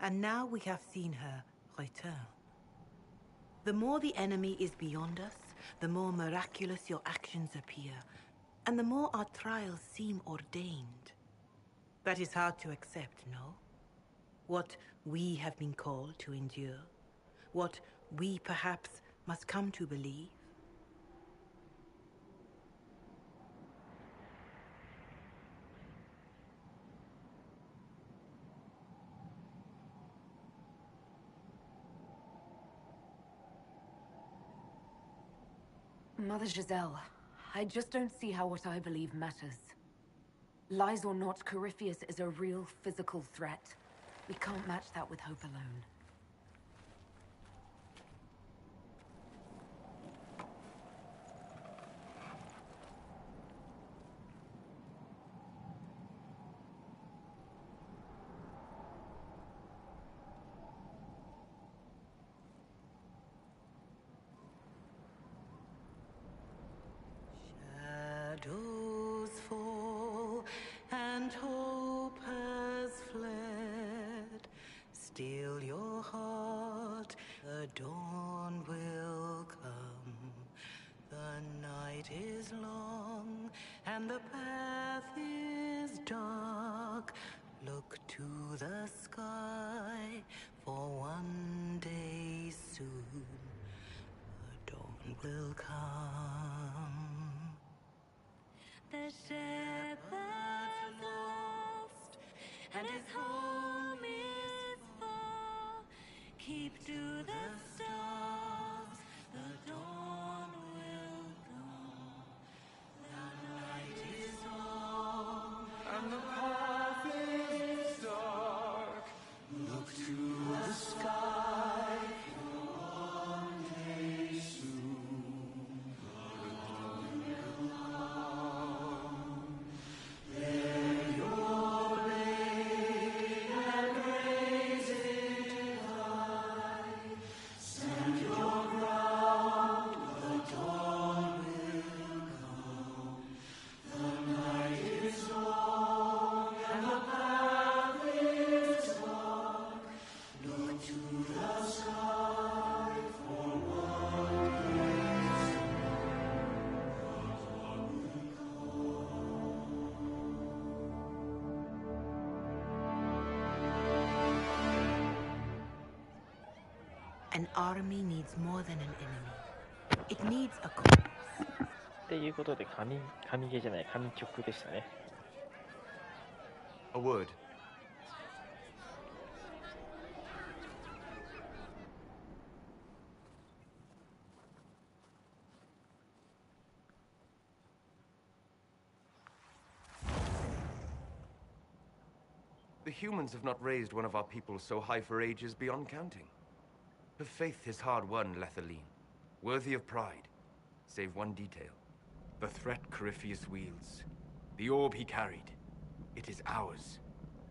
And now we have seen her return. The more the enemy is beyond us, the more miraculous your actions appear, and the more our trials seem ordained. That is hard to accept, no? What we have been called to endure, what we perhaps must come to believe. Mother Giselle, I just don't see how what I believe matters. Lies or not, Corypheus is a real physical threat. We can't match that with hope alone. Shadows fall and hope has fled. Still your heart, the dawn will come. The night is long and the path is dark. Look to the sky, for one day soon the dawn will come. The shepherd's lost, and his home is far. An army needs more than an enemy. It needs a cause. っていうことで神ゲーじゃない神曲でしたね。A word. The humans have not raised one of our people so high for ages beyond counting. Her faith is hard-won, Lethaline, worthy of pride, save one detail. The threat Corypheus wields. The orb he carried. It is ours.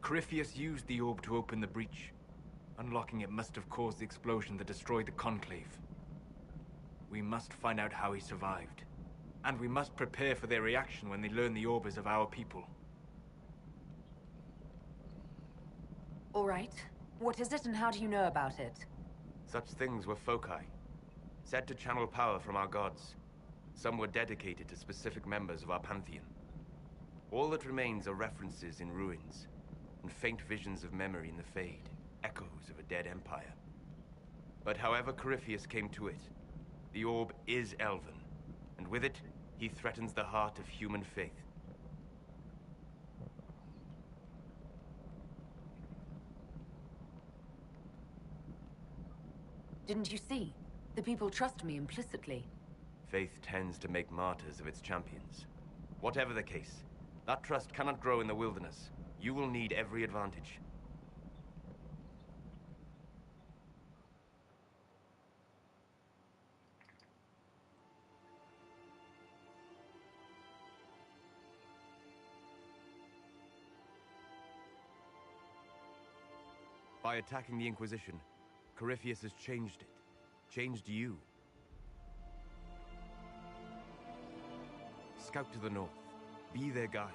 Corypheus used the orb to open the breach. Unlocking it must have caused the explosion that destroyed the Conclave. We must find out how he survived. And we must prepare for their reaction when they learn the orb is of our people. All right. What is it and how do you know about it? Such things were foci, said to channel power from our gods. Some were dedicated to specific members of our pantheon. All that remains are references in ruins, and faint visions of memory in the fade, echoes of a dead empire. But however Corypheus came to it, the orb is elven, and with it, he threatens the heart of human faith. Didn't you see? The people trust me implicitly. Faith tends to make martyrs of its champions. Whatever the case, that trust cannot grow in the wilderness. You will need every advantage. By attacking the Inquisition, Corypheus has changed it. Changed you. Scout to the north. Be their guide.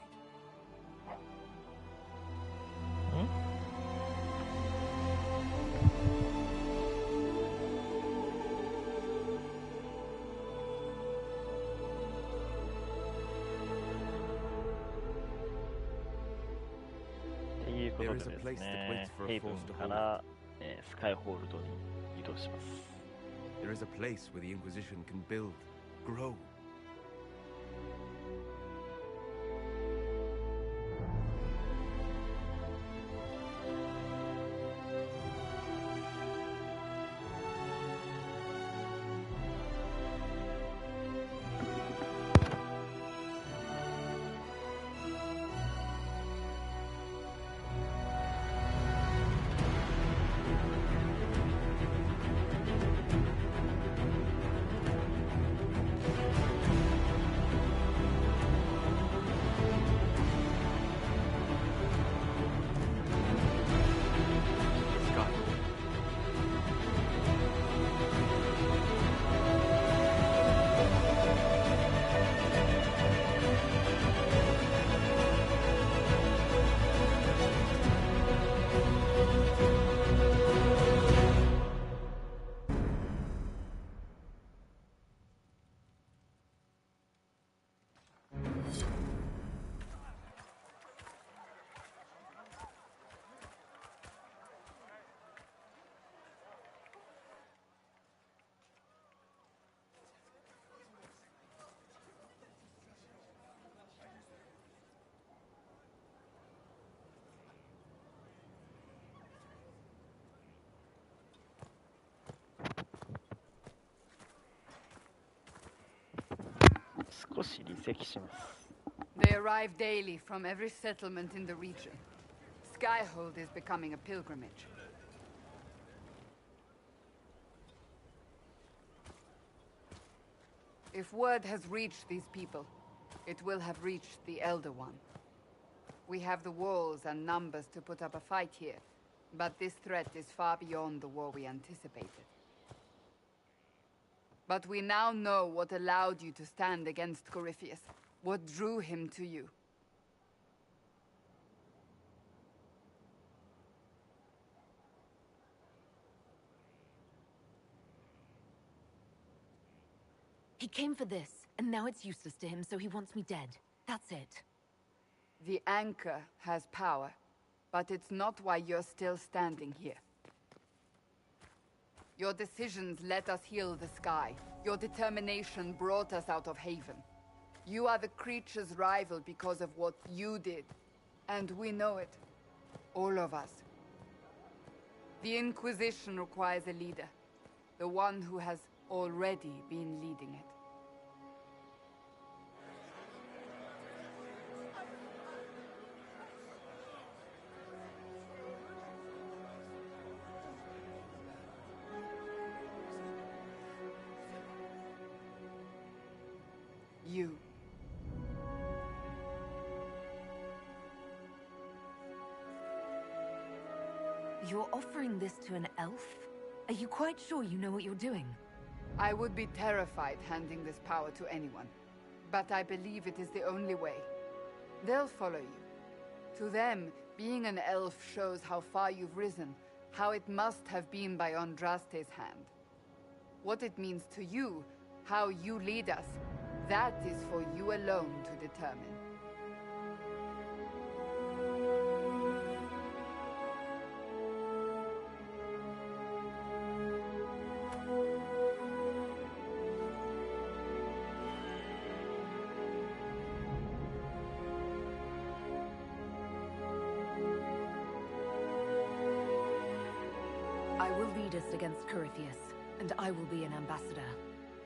っていうことでですね、ヘイブンから、スカイホールドに移動します。There is a place where the Inquisition can build, grow. 少し離席します。 They arrive daily from every settlement in the region. Skyhold is becoming a pilgrimage. If word has reached these people, it will have reached the Elder One. We have the walls and numbers to put up a fight here, but this threat is far beyond the war we anticipated. But we now know what allowed you to stand against Corypheus, what drew him to you. He came for this, and now it's useless to him, so he wants me dead. That's it. The anchor has power, but it's not why you're still standing here. Your decisions let us heal the sky. Your determination brought us out of Haven. You are the creature's rival because of what you did. And we know it. All of us. The Inquisition requires a leader. The one who has already been leading it. You. You're offering this to an elf? Are you quite sure you know what you're doing? I would be terrified handing this power to anyone, but I believe it is the only way. They'll follow you. To them, being an elf shows how far you've risen, how it must have been by Andraste's hand. What it means to you, how you lead us, that is for you alone to determine. I will lead us against Corypheus, and I will be an ambassador.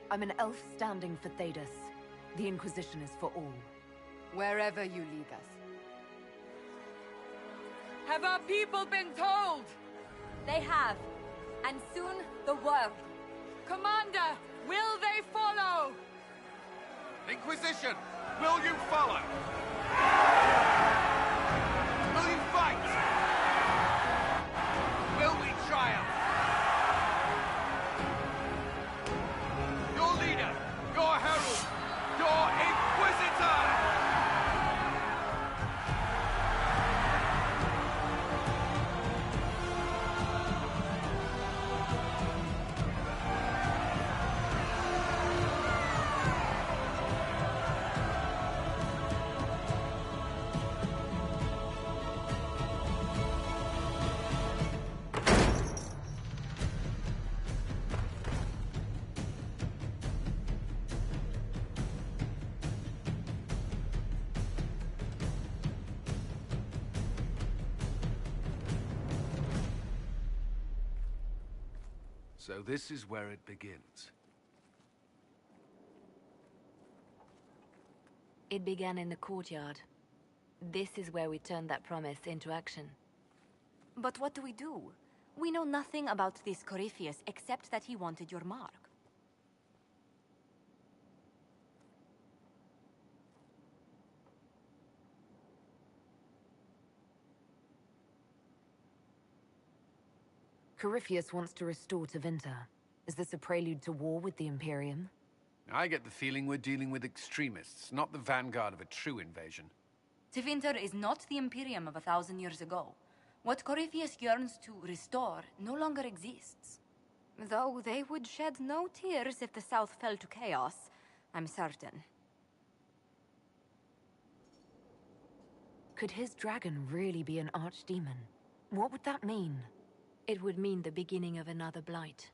I'm an elf standing for Thedas. The Inquisition is for all. Wherever you lead us. Have our people been told? They have. And soon, the world. Commander, will they follow? Inquisition, will you follow? Will you fight? Will we triumph? Your leader, your herald, your Inquisitor! So this is where it begins. It began in the courtyard. This is where we turned that promise into action. But what do? We know nothing about this Corypheus except that he wanted your mark. Corypheus wants to restore Tevinter. Is this a prelude to war with the Imperium? I get the feeling we're dealing with extremists, not the vanguard of a true invasion. Tevinter is not the Imperium of 1,000 years ago. What Corypheus yearns to restore no longer exists. Though they would shed no tears if the South fell to chaos, I'm certain. Could his dragon really be an archdemon? What would that mean? It would mean the beginning of another blight.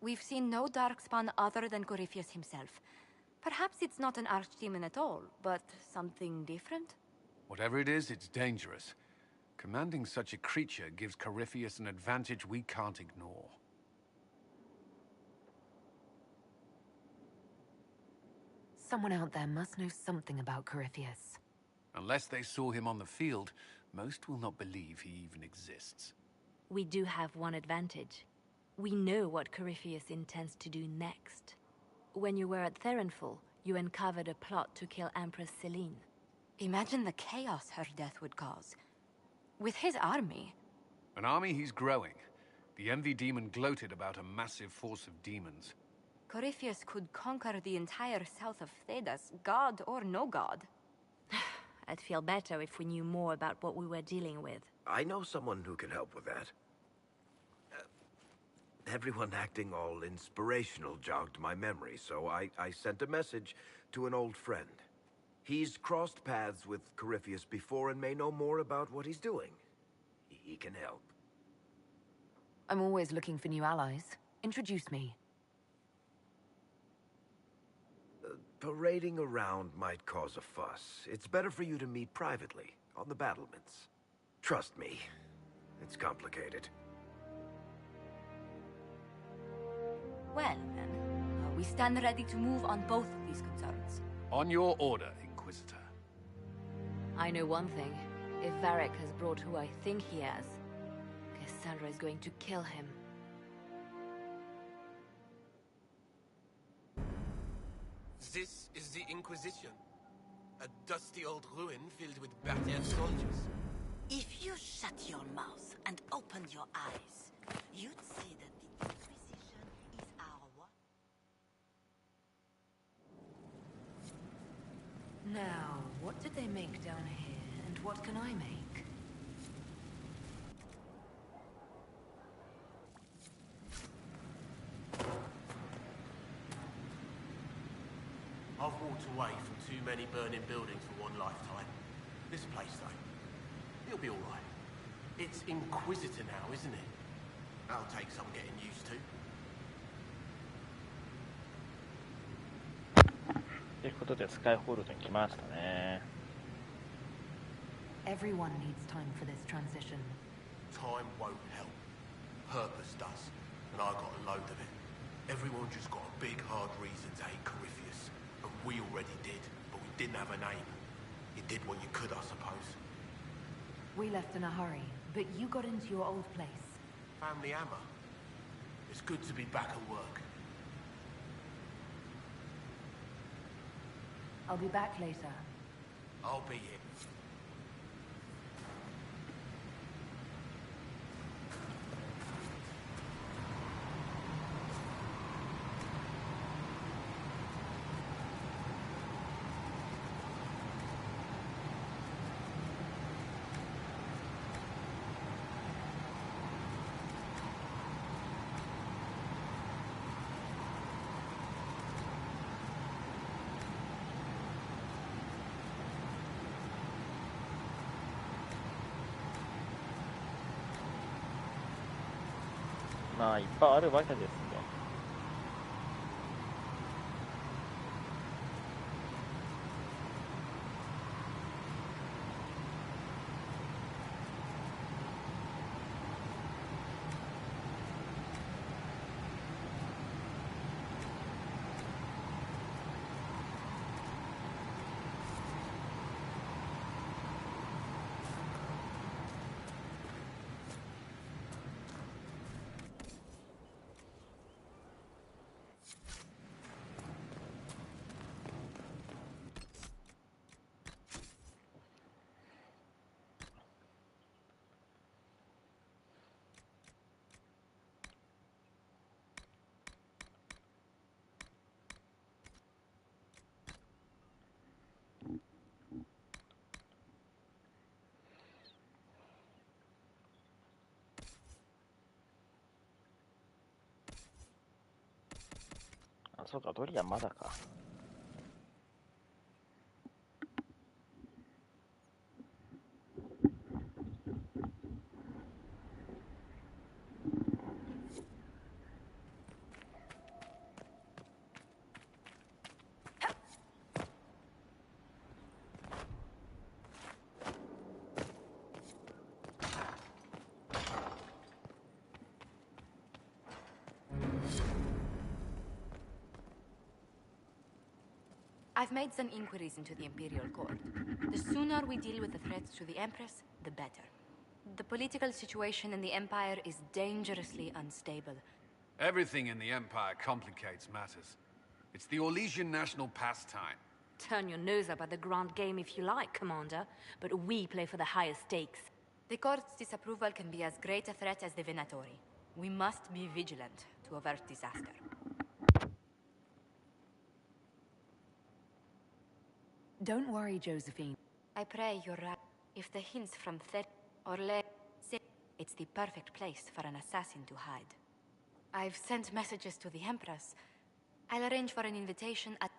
We've seen no darkspawn other than Corypheus himself. Perhaps it's not an archdemon at all, but something different? Whatever it is, it's dangerous. Commanding such a creature gives Corypheus an advantage we can't ignore. Someone out there must know something about Corypheus. Unless they saw him on the field, most will not believe he even exists. We do have one advantage. We know what Corypheus intends to do next. When you were at Therenfall, you uncovered a plot to kill Empress Celine. Imagine the chaos her death would cause. With his army. An army he's growing. The Envy Demon gloated about a massive force of demons. Corypheus could conquer the entire south of Thedas, god or no god. I'd feel better if we knew more about what we were dealing with. I know someone who can help with that. Everyone acting all inspirational jogged my memory, so I sent a message to an old friend. He's crossed paths with Corypheus before and may know more about what he's doing. He can help. I'm always looking for new allies. Introduce me. Parading around might cause a fuss. It's better for you to meet privately, on the battlements. Trust me, it's complicated. Well, then, we stand ready to move on both of these concerns. On your order, Inquisitor. I know one thing. If Varric has brought who I think he has, Cassandra is going to kill him. This is the Inquisition. A dusty old ruin filled with battered soldiers. If you shut your mouth and opened your eyes, you'd see that the Inquisition is our one. Now, what did they make down here, and what can I make? I've walked away from too many burning buildings for one lifetime. This place, though, it'll be all right. It's Inquisitor now, isn't it? That'll take some getting used to. ということでスカイホールドに来ましたね。Everyone needs time for this transition. Time won't help. Purpose does, and I got a load of it. Everyone just got a big, hard reason to hate Corypheus. And we already did, but we didn't have a name. You did what you could, I suppose. We left in a hurry, but you got into your old place. Family hammer. It's good to be back at work. I'll be back later. I'll be here.まあいっぱいあるわけですね。あ、そうか、ドリアンまだか。I've made some inquiries into the Imperial Court. The sooner we deal with the threats to the Empress, the better. The political situation in the Empire is dangerously unstable. Everything in the Empire complicates matters. It's the Orlesian national pastime. Turn your nose up at the grand game if you like, Commander, but we play for the higher stakes. The Court's disapproval can be as great a threat as the Venatori. We must be vigilant to avert disaster. Don't worry, Josephine. I pray you're right. If the hints from Thet or Le... It's the perfect place for an assassin to hide. I've sent messages to the Empress. I'll arrange for an invitation at...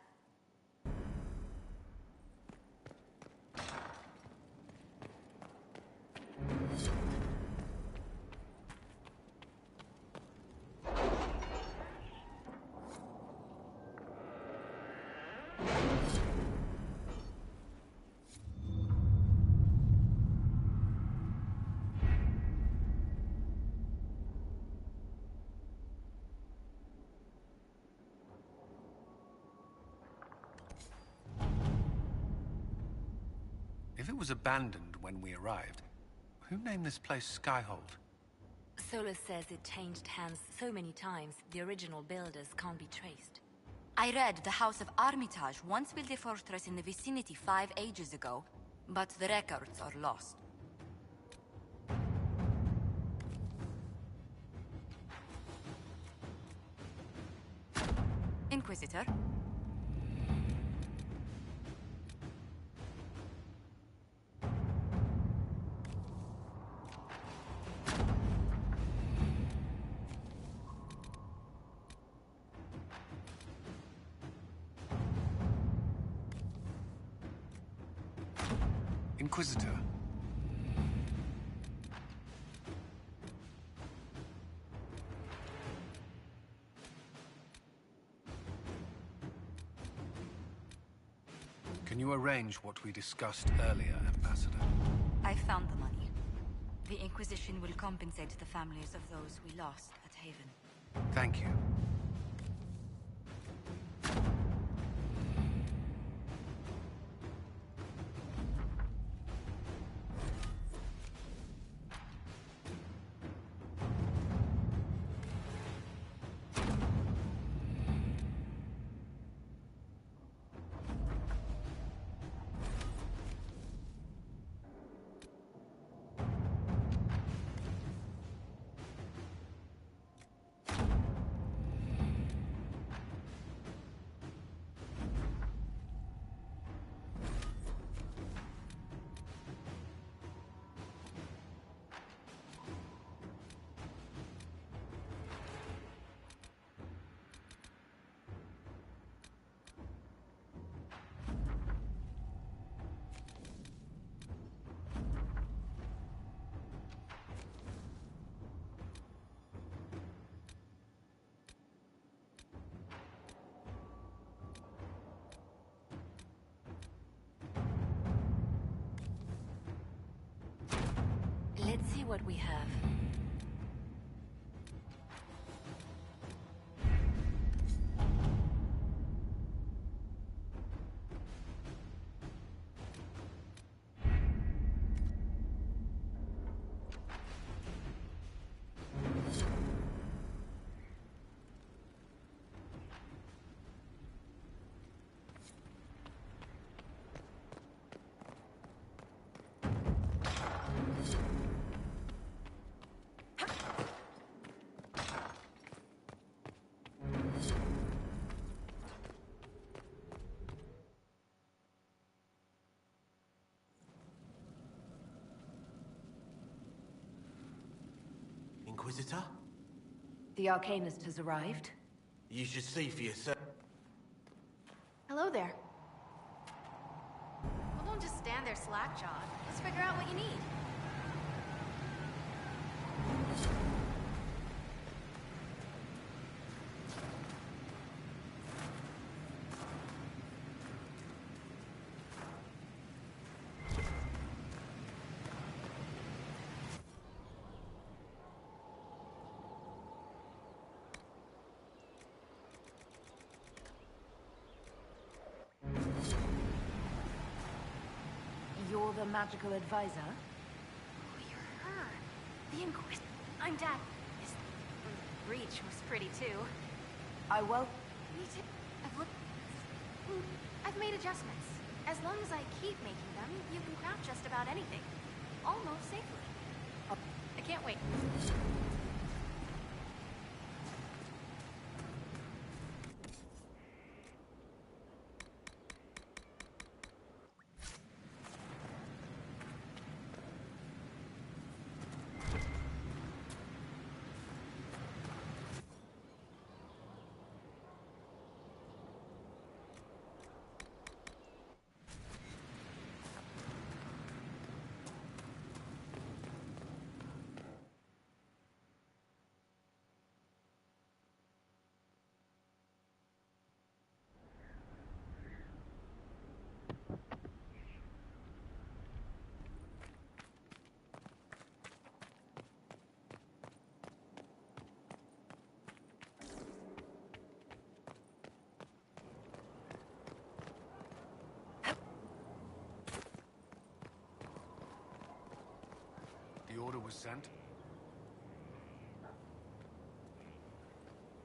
If it was abandoned when we arrived, who named this place Skyhold? Solus says it changed hands so many times, the original builders can't be traced. I read the House of Armitage once built a fortress in the vicinity 5 ages ago, but the records are lost. Inquisitor? Inquisitor. Can you arrange what we discussed earlier, Ambassador? I found the money. The Inquisition will compensate the families of those we lost at Haven. Thank you. Let's see what we have. Inquisitor? The Arcanist has arrived. You should see for yourself. Hello there. Well, don't just stand there slack-jawed. Let's figure out what you need. magical advisor? Oh, you're her. The Inquisitor. I'm Dad. His breach was pretty too. Me too. I've made adjustments. As long as I keep making them, you can craft just about anything. Almost safely. I can't wait. The order was sent?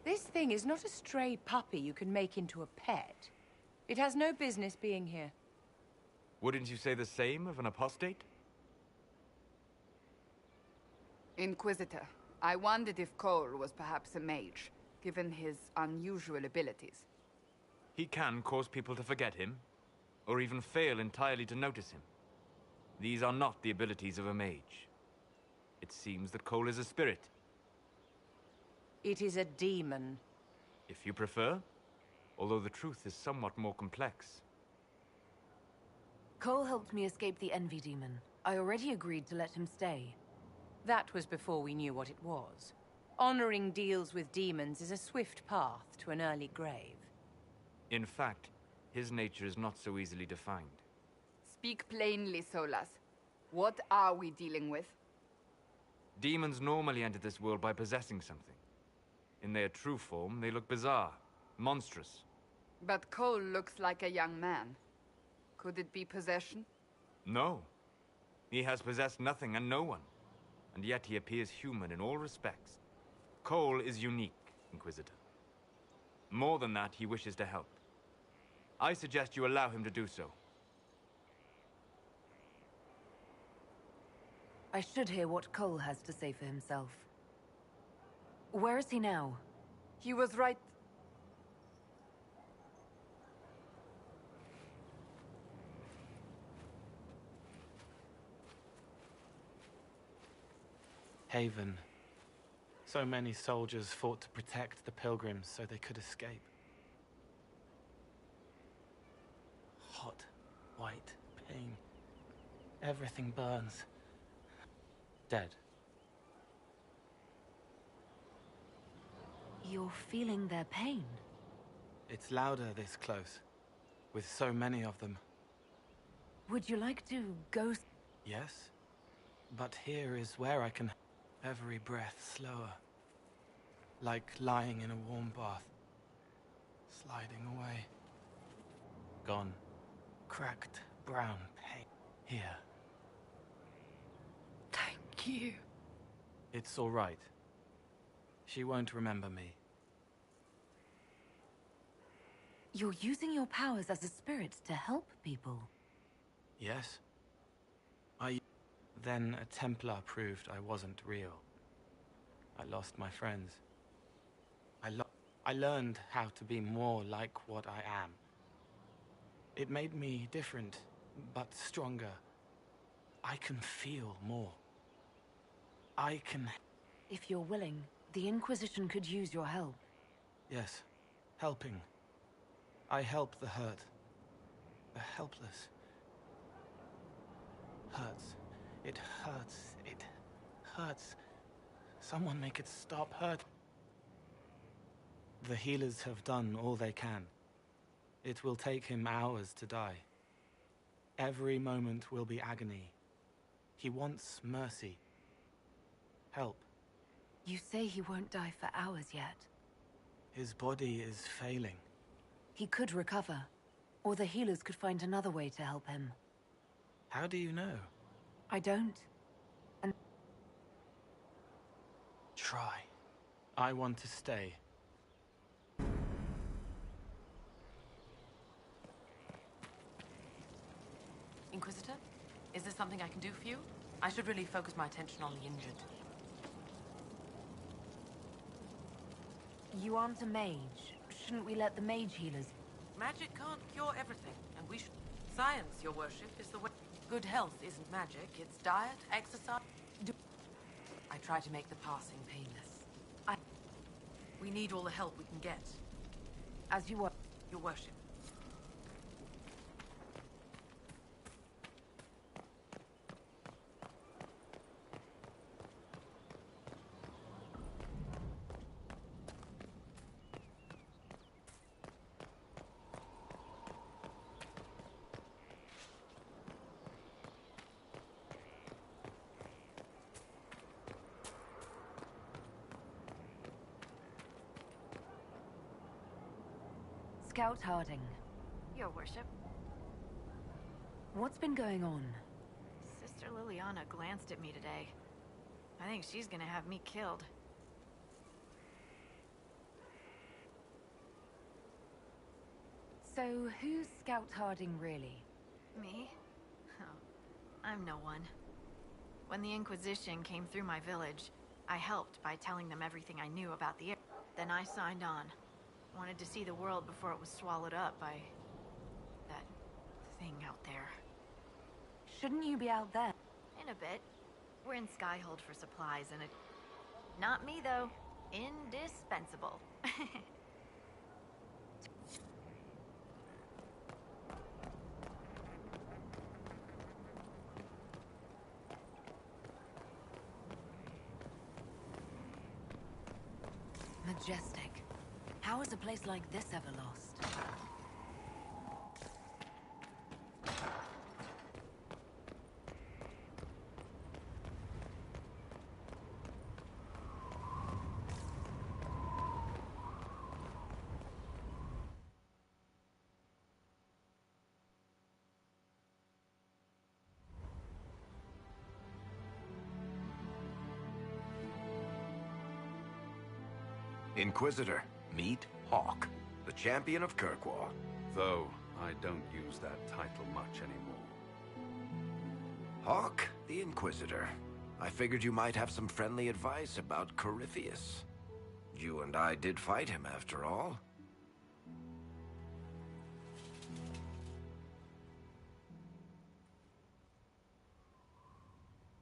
This thing is not a stray puppy you can make into a pet. It has no business being here. Wouldn't you say the same of an apostate? Inquisitor, I wondered if Cole was perhaps a mage, given his unusual abilities. He can cause people to forget him, or even fail entirely to notice him. These are not the abilities of a mage. It seems that Cole is a spirit. It is a demon. If you prefer, although the truth is somewhat more complex. Cole helped me escape the Envy Demon. I already agreed to let him stay. That was before we knew what it was. Honoring deals with demons is a swift path to an early grave. In fact, his nature is not so easily defined. Speak plainly, Solas. What are we dealing with? Demons normally enter this world by possessing something. In their true form, they look bizarre, monstrous. But Cole looks like a young man. Could it be possession? No. He has possessed nothing and no one. And yet he appears human in all respects. Cole is unique, Inquisitor. More than that, he wishes to help. I suggest you allow him to do so. I should hear what Cole has to say for himself. Where is he now? He was right... Haven. So many soldiers fought to protect the pilgrims so they could escape. Hot, white, pain. Everything burns. Dead. You're feeling their pain? It's louder this close, with so many of them. Would you like to go... Yes, but here is where I can... Every breath slower. Like lying in a warm bath. Sliding away. Gone. Cracked, brown pain. Here. Thank you. It's all right. She won't remember me. You're using your powers as a spirit to help people. Yes. Then a Templar proved I wasn't real. I lost my friends. I learned how to be more like what I am. It made me different, but stronger. I can feel more. I can... If you're willing, the Inquisition could use your help. Yes, helping. I help the hurt. The helpless. Hurts. It hurts. It hurts. Someone make it stop hurt. The healers have done all they can. It will take him hours to die. Every moment will be agony. He wants mercy. Help. You say he won't die for hours yet. His body is failing. He could recover, or the healers could find another way to help him. How do you know? I don't. And Try. I want to stay. Inquisitor, is there something I can do for you? I should really focus my attention on the injured. you aren't a mage. Shouldn't we let the mage healers? Magic can't cure everything, and we should... Science, your worship, is the way... Good health isn't magic, it's diet, exercise... I try to make the passing painless. We need all the help we can get. As you were. Your worship. Scout Harding. Your worship. What's been going on? Sister Liliana glanced at me today. I think she's gonna have me killed. So, who's Scout Harding really? Me? Oh, I'm no one. When the Inquisition came through my village, I helped by telling them everything I knew about the area. Then I signed on. Wanted to see the world before it was swallowed up by... that thing out there. Shouldn't you be out there? In a bit. We're in Skyhold for supplies and it... Not me, though. Indispensable. Majestic. How is a place like this ever lost? Inquisitor, meet Hawk, the champion of Kirkwall. Though I don't use that title much anymore. Hawk, the Inquisitor. I figured you might have some friendly advice about Corypheus. You and I did fight him, after all.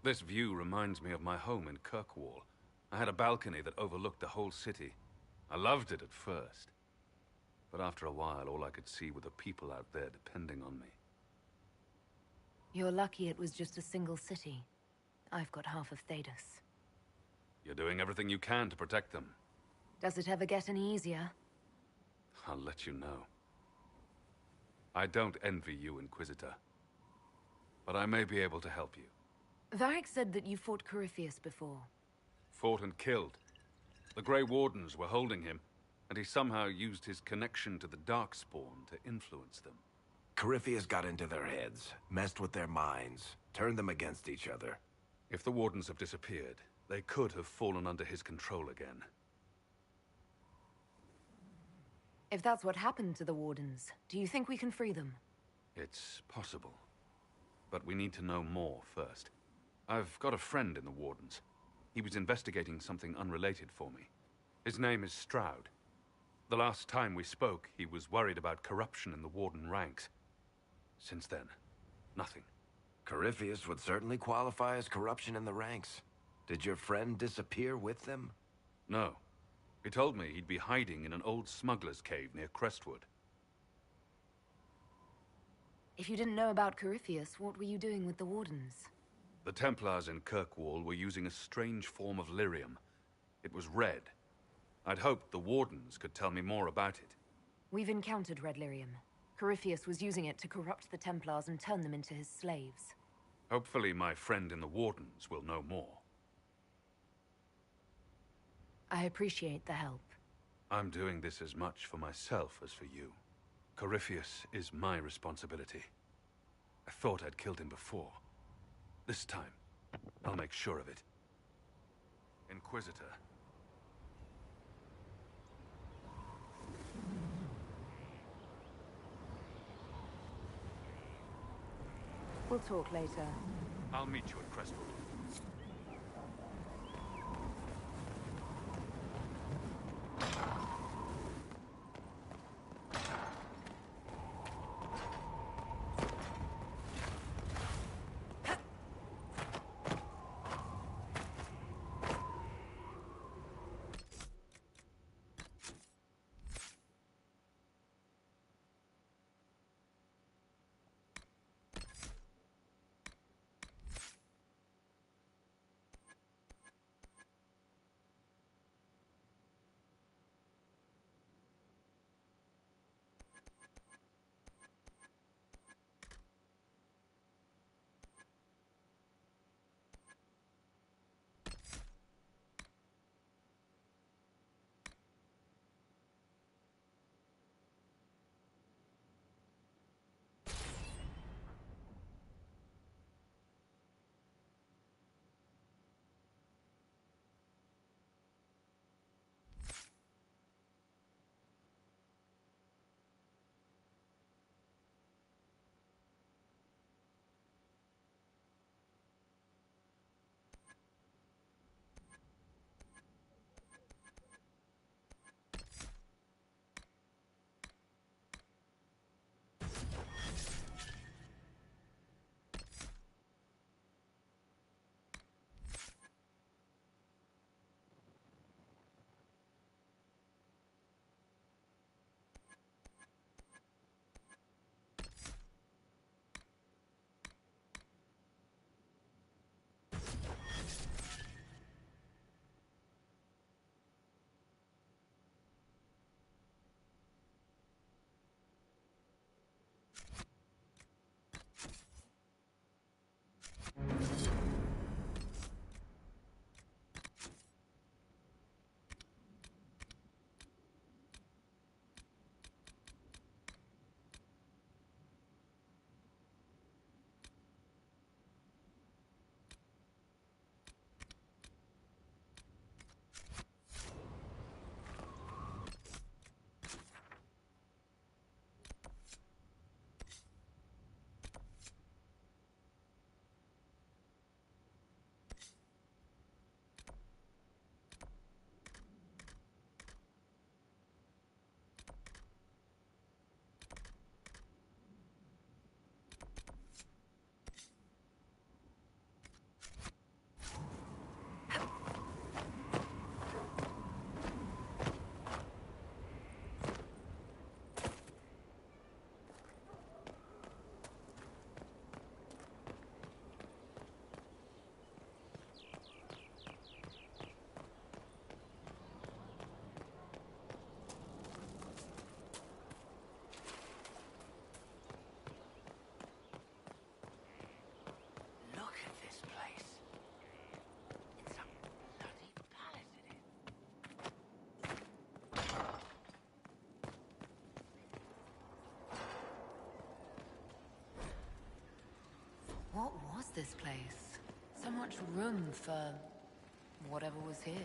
This view reminds me of my home in Kirkwall. I had a balcony that overlooked the whole city. I loved it at first. But after a while, all I could see were the people out there depending on me. You're lucky it was just a single city. I've got half of Thedas. You're doing everything you can to protect them. Does it ever get any easier? I'll let you know. I don't envy you, Inquisitor. But I may be able to help you. Varric said that you fought Corypheus before. Fought and killed. The Grey Wardens were holding him, and he somehow used his connection to the Darkspawn to influence them. Corypheus got into their heads, messed with their minds, turned them against each other. If the Wardens have disappeared, they could have fallen under his control again. If that's what happened to the Wardens, do you think we can free them? It's possible. But we need to know more first. I've got a friend in the Wardens. He was investigating something unrelated for me. His name is Stroud. The last time we spoke, he was worried about corruption in the Warden ranks. Since then, nothing. Corypheus would certainly qualify as corruption in the ranks. Did your friend disappear with them? No. He told me he'd be hiding in an old smuggler's cave near Crestwood. If you didn't know about Corypheus, what were you doing with the Wardens? The Templars in Kirkwall were using a strange form of lyrium. It was red. I'd hoped the Wardens could tell me more about it. We've encountered red lyrium. Corypheus was using it to corrupt the Templars and turn them into his slaves. Hopefully my friend in the Wardens will know more. I appreciate the help. I'm doing this as much for myself as for you. Corypheus is my responsibility. I thought I'd killed him before. This time, I'll make sure of it. Inquisitor. We'll talk later. I'll meet you at Crestwood. What was this place? So much room for whatever was here.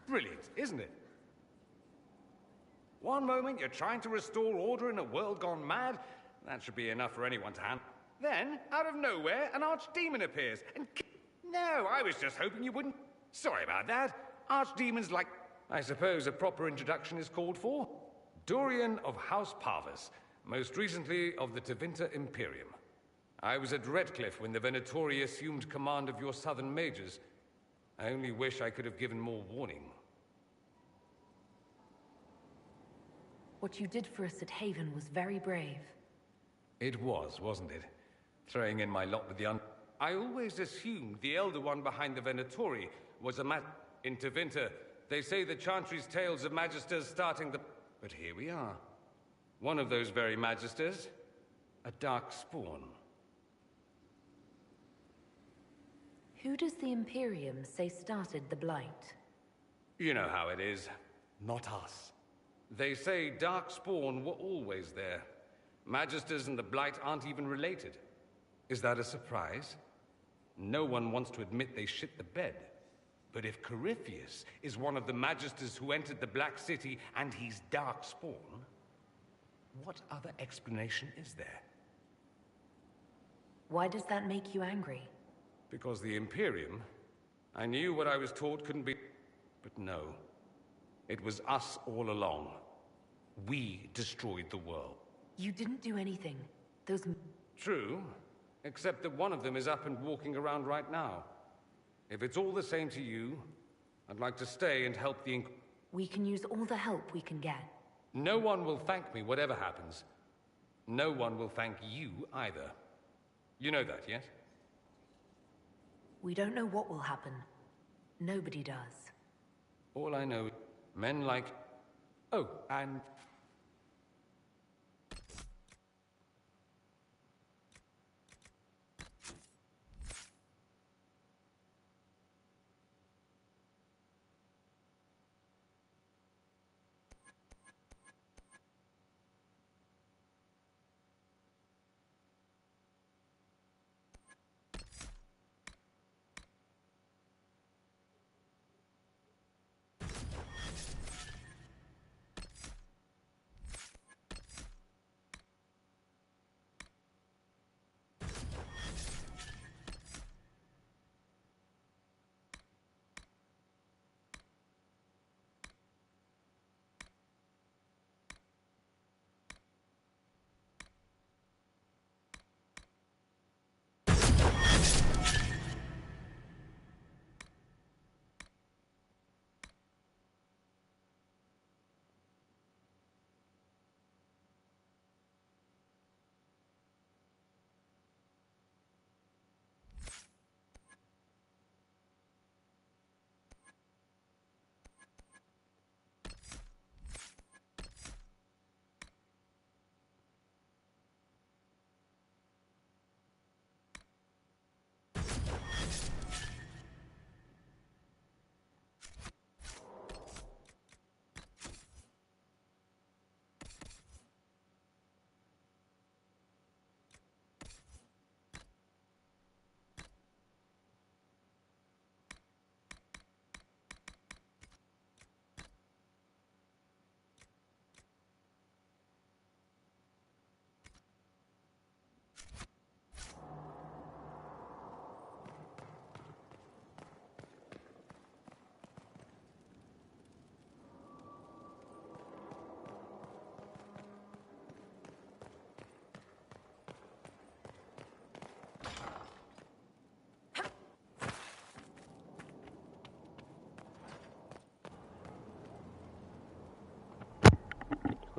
Brilliant, isn't it? One moment you're trying to restore order in a world gone mad. That should be enough for anyone to handle. Then, out of nowhere, an archdemon appears and... No, I was just hoping you wouldn't... Sorry about that. Archdemons like... I suppose a proper introduction is called for. Dorian of House Parvus, most recently of the Tevinter Imperium. I was at Redcliffe when the Venatori assumed command of your southern mages. I only wish I could have given more warning. What you did for us at Haven was very brave. It was, wasn't it? Throwing in my lot with the I always assumed the Elder One behind the Venatori was a In Tevinter, they say the Chantry's tales of Magisters starting the... But here we are. One of those very Magisters. A dark spawn. Who does the Imperium say started the Blight? You know how it is. Not us. They say Darkspawn were always there. Magisters and the Blight aren't even related. Is that a surprise? No one wants to admit they shit the bed. But if Corypheus is one of the Magisters who entered the Black City and he's Darkspawn, what other explanation is there? Why does that make you angry? Because the Imperium... I knew what I was taught couldn't be... But no. It was us all along. We destroyed the world. You didn't do anything. Those... True. Except that one of them is up and walking around right now. If it's all the same to you, I'd like to stay and help the We can use all the help we can get. No one will thank me whatever happens. No one will thank you either. You know that, yes? We don't know what will happen. Nobody does. All I know, men like... Oh, and...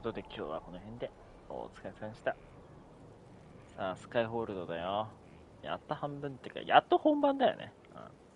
ということで今日はこの辺でお疲れ様でした。さあスカイホールドだよ。やっと半分ってかやっと本番だよね。うん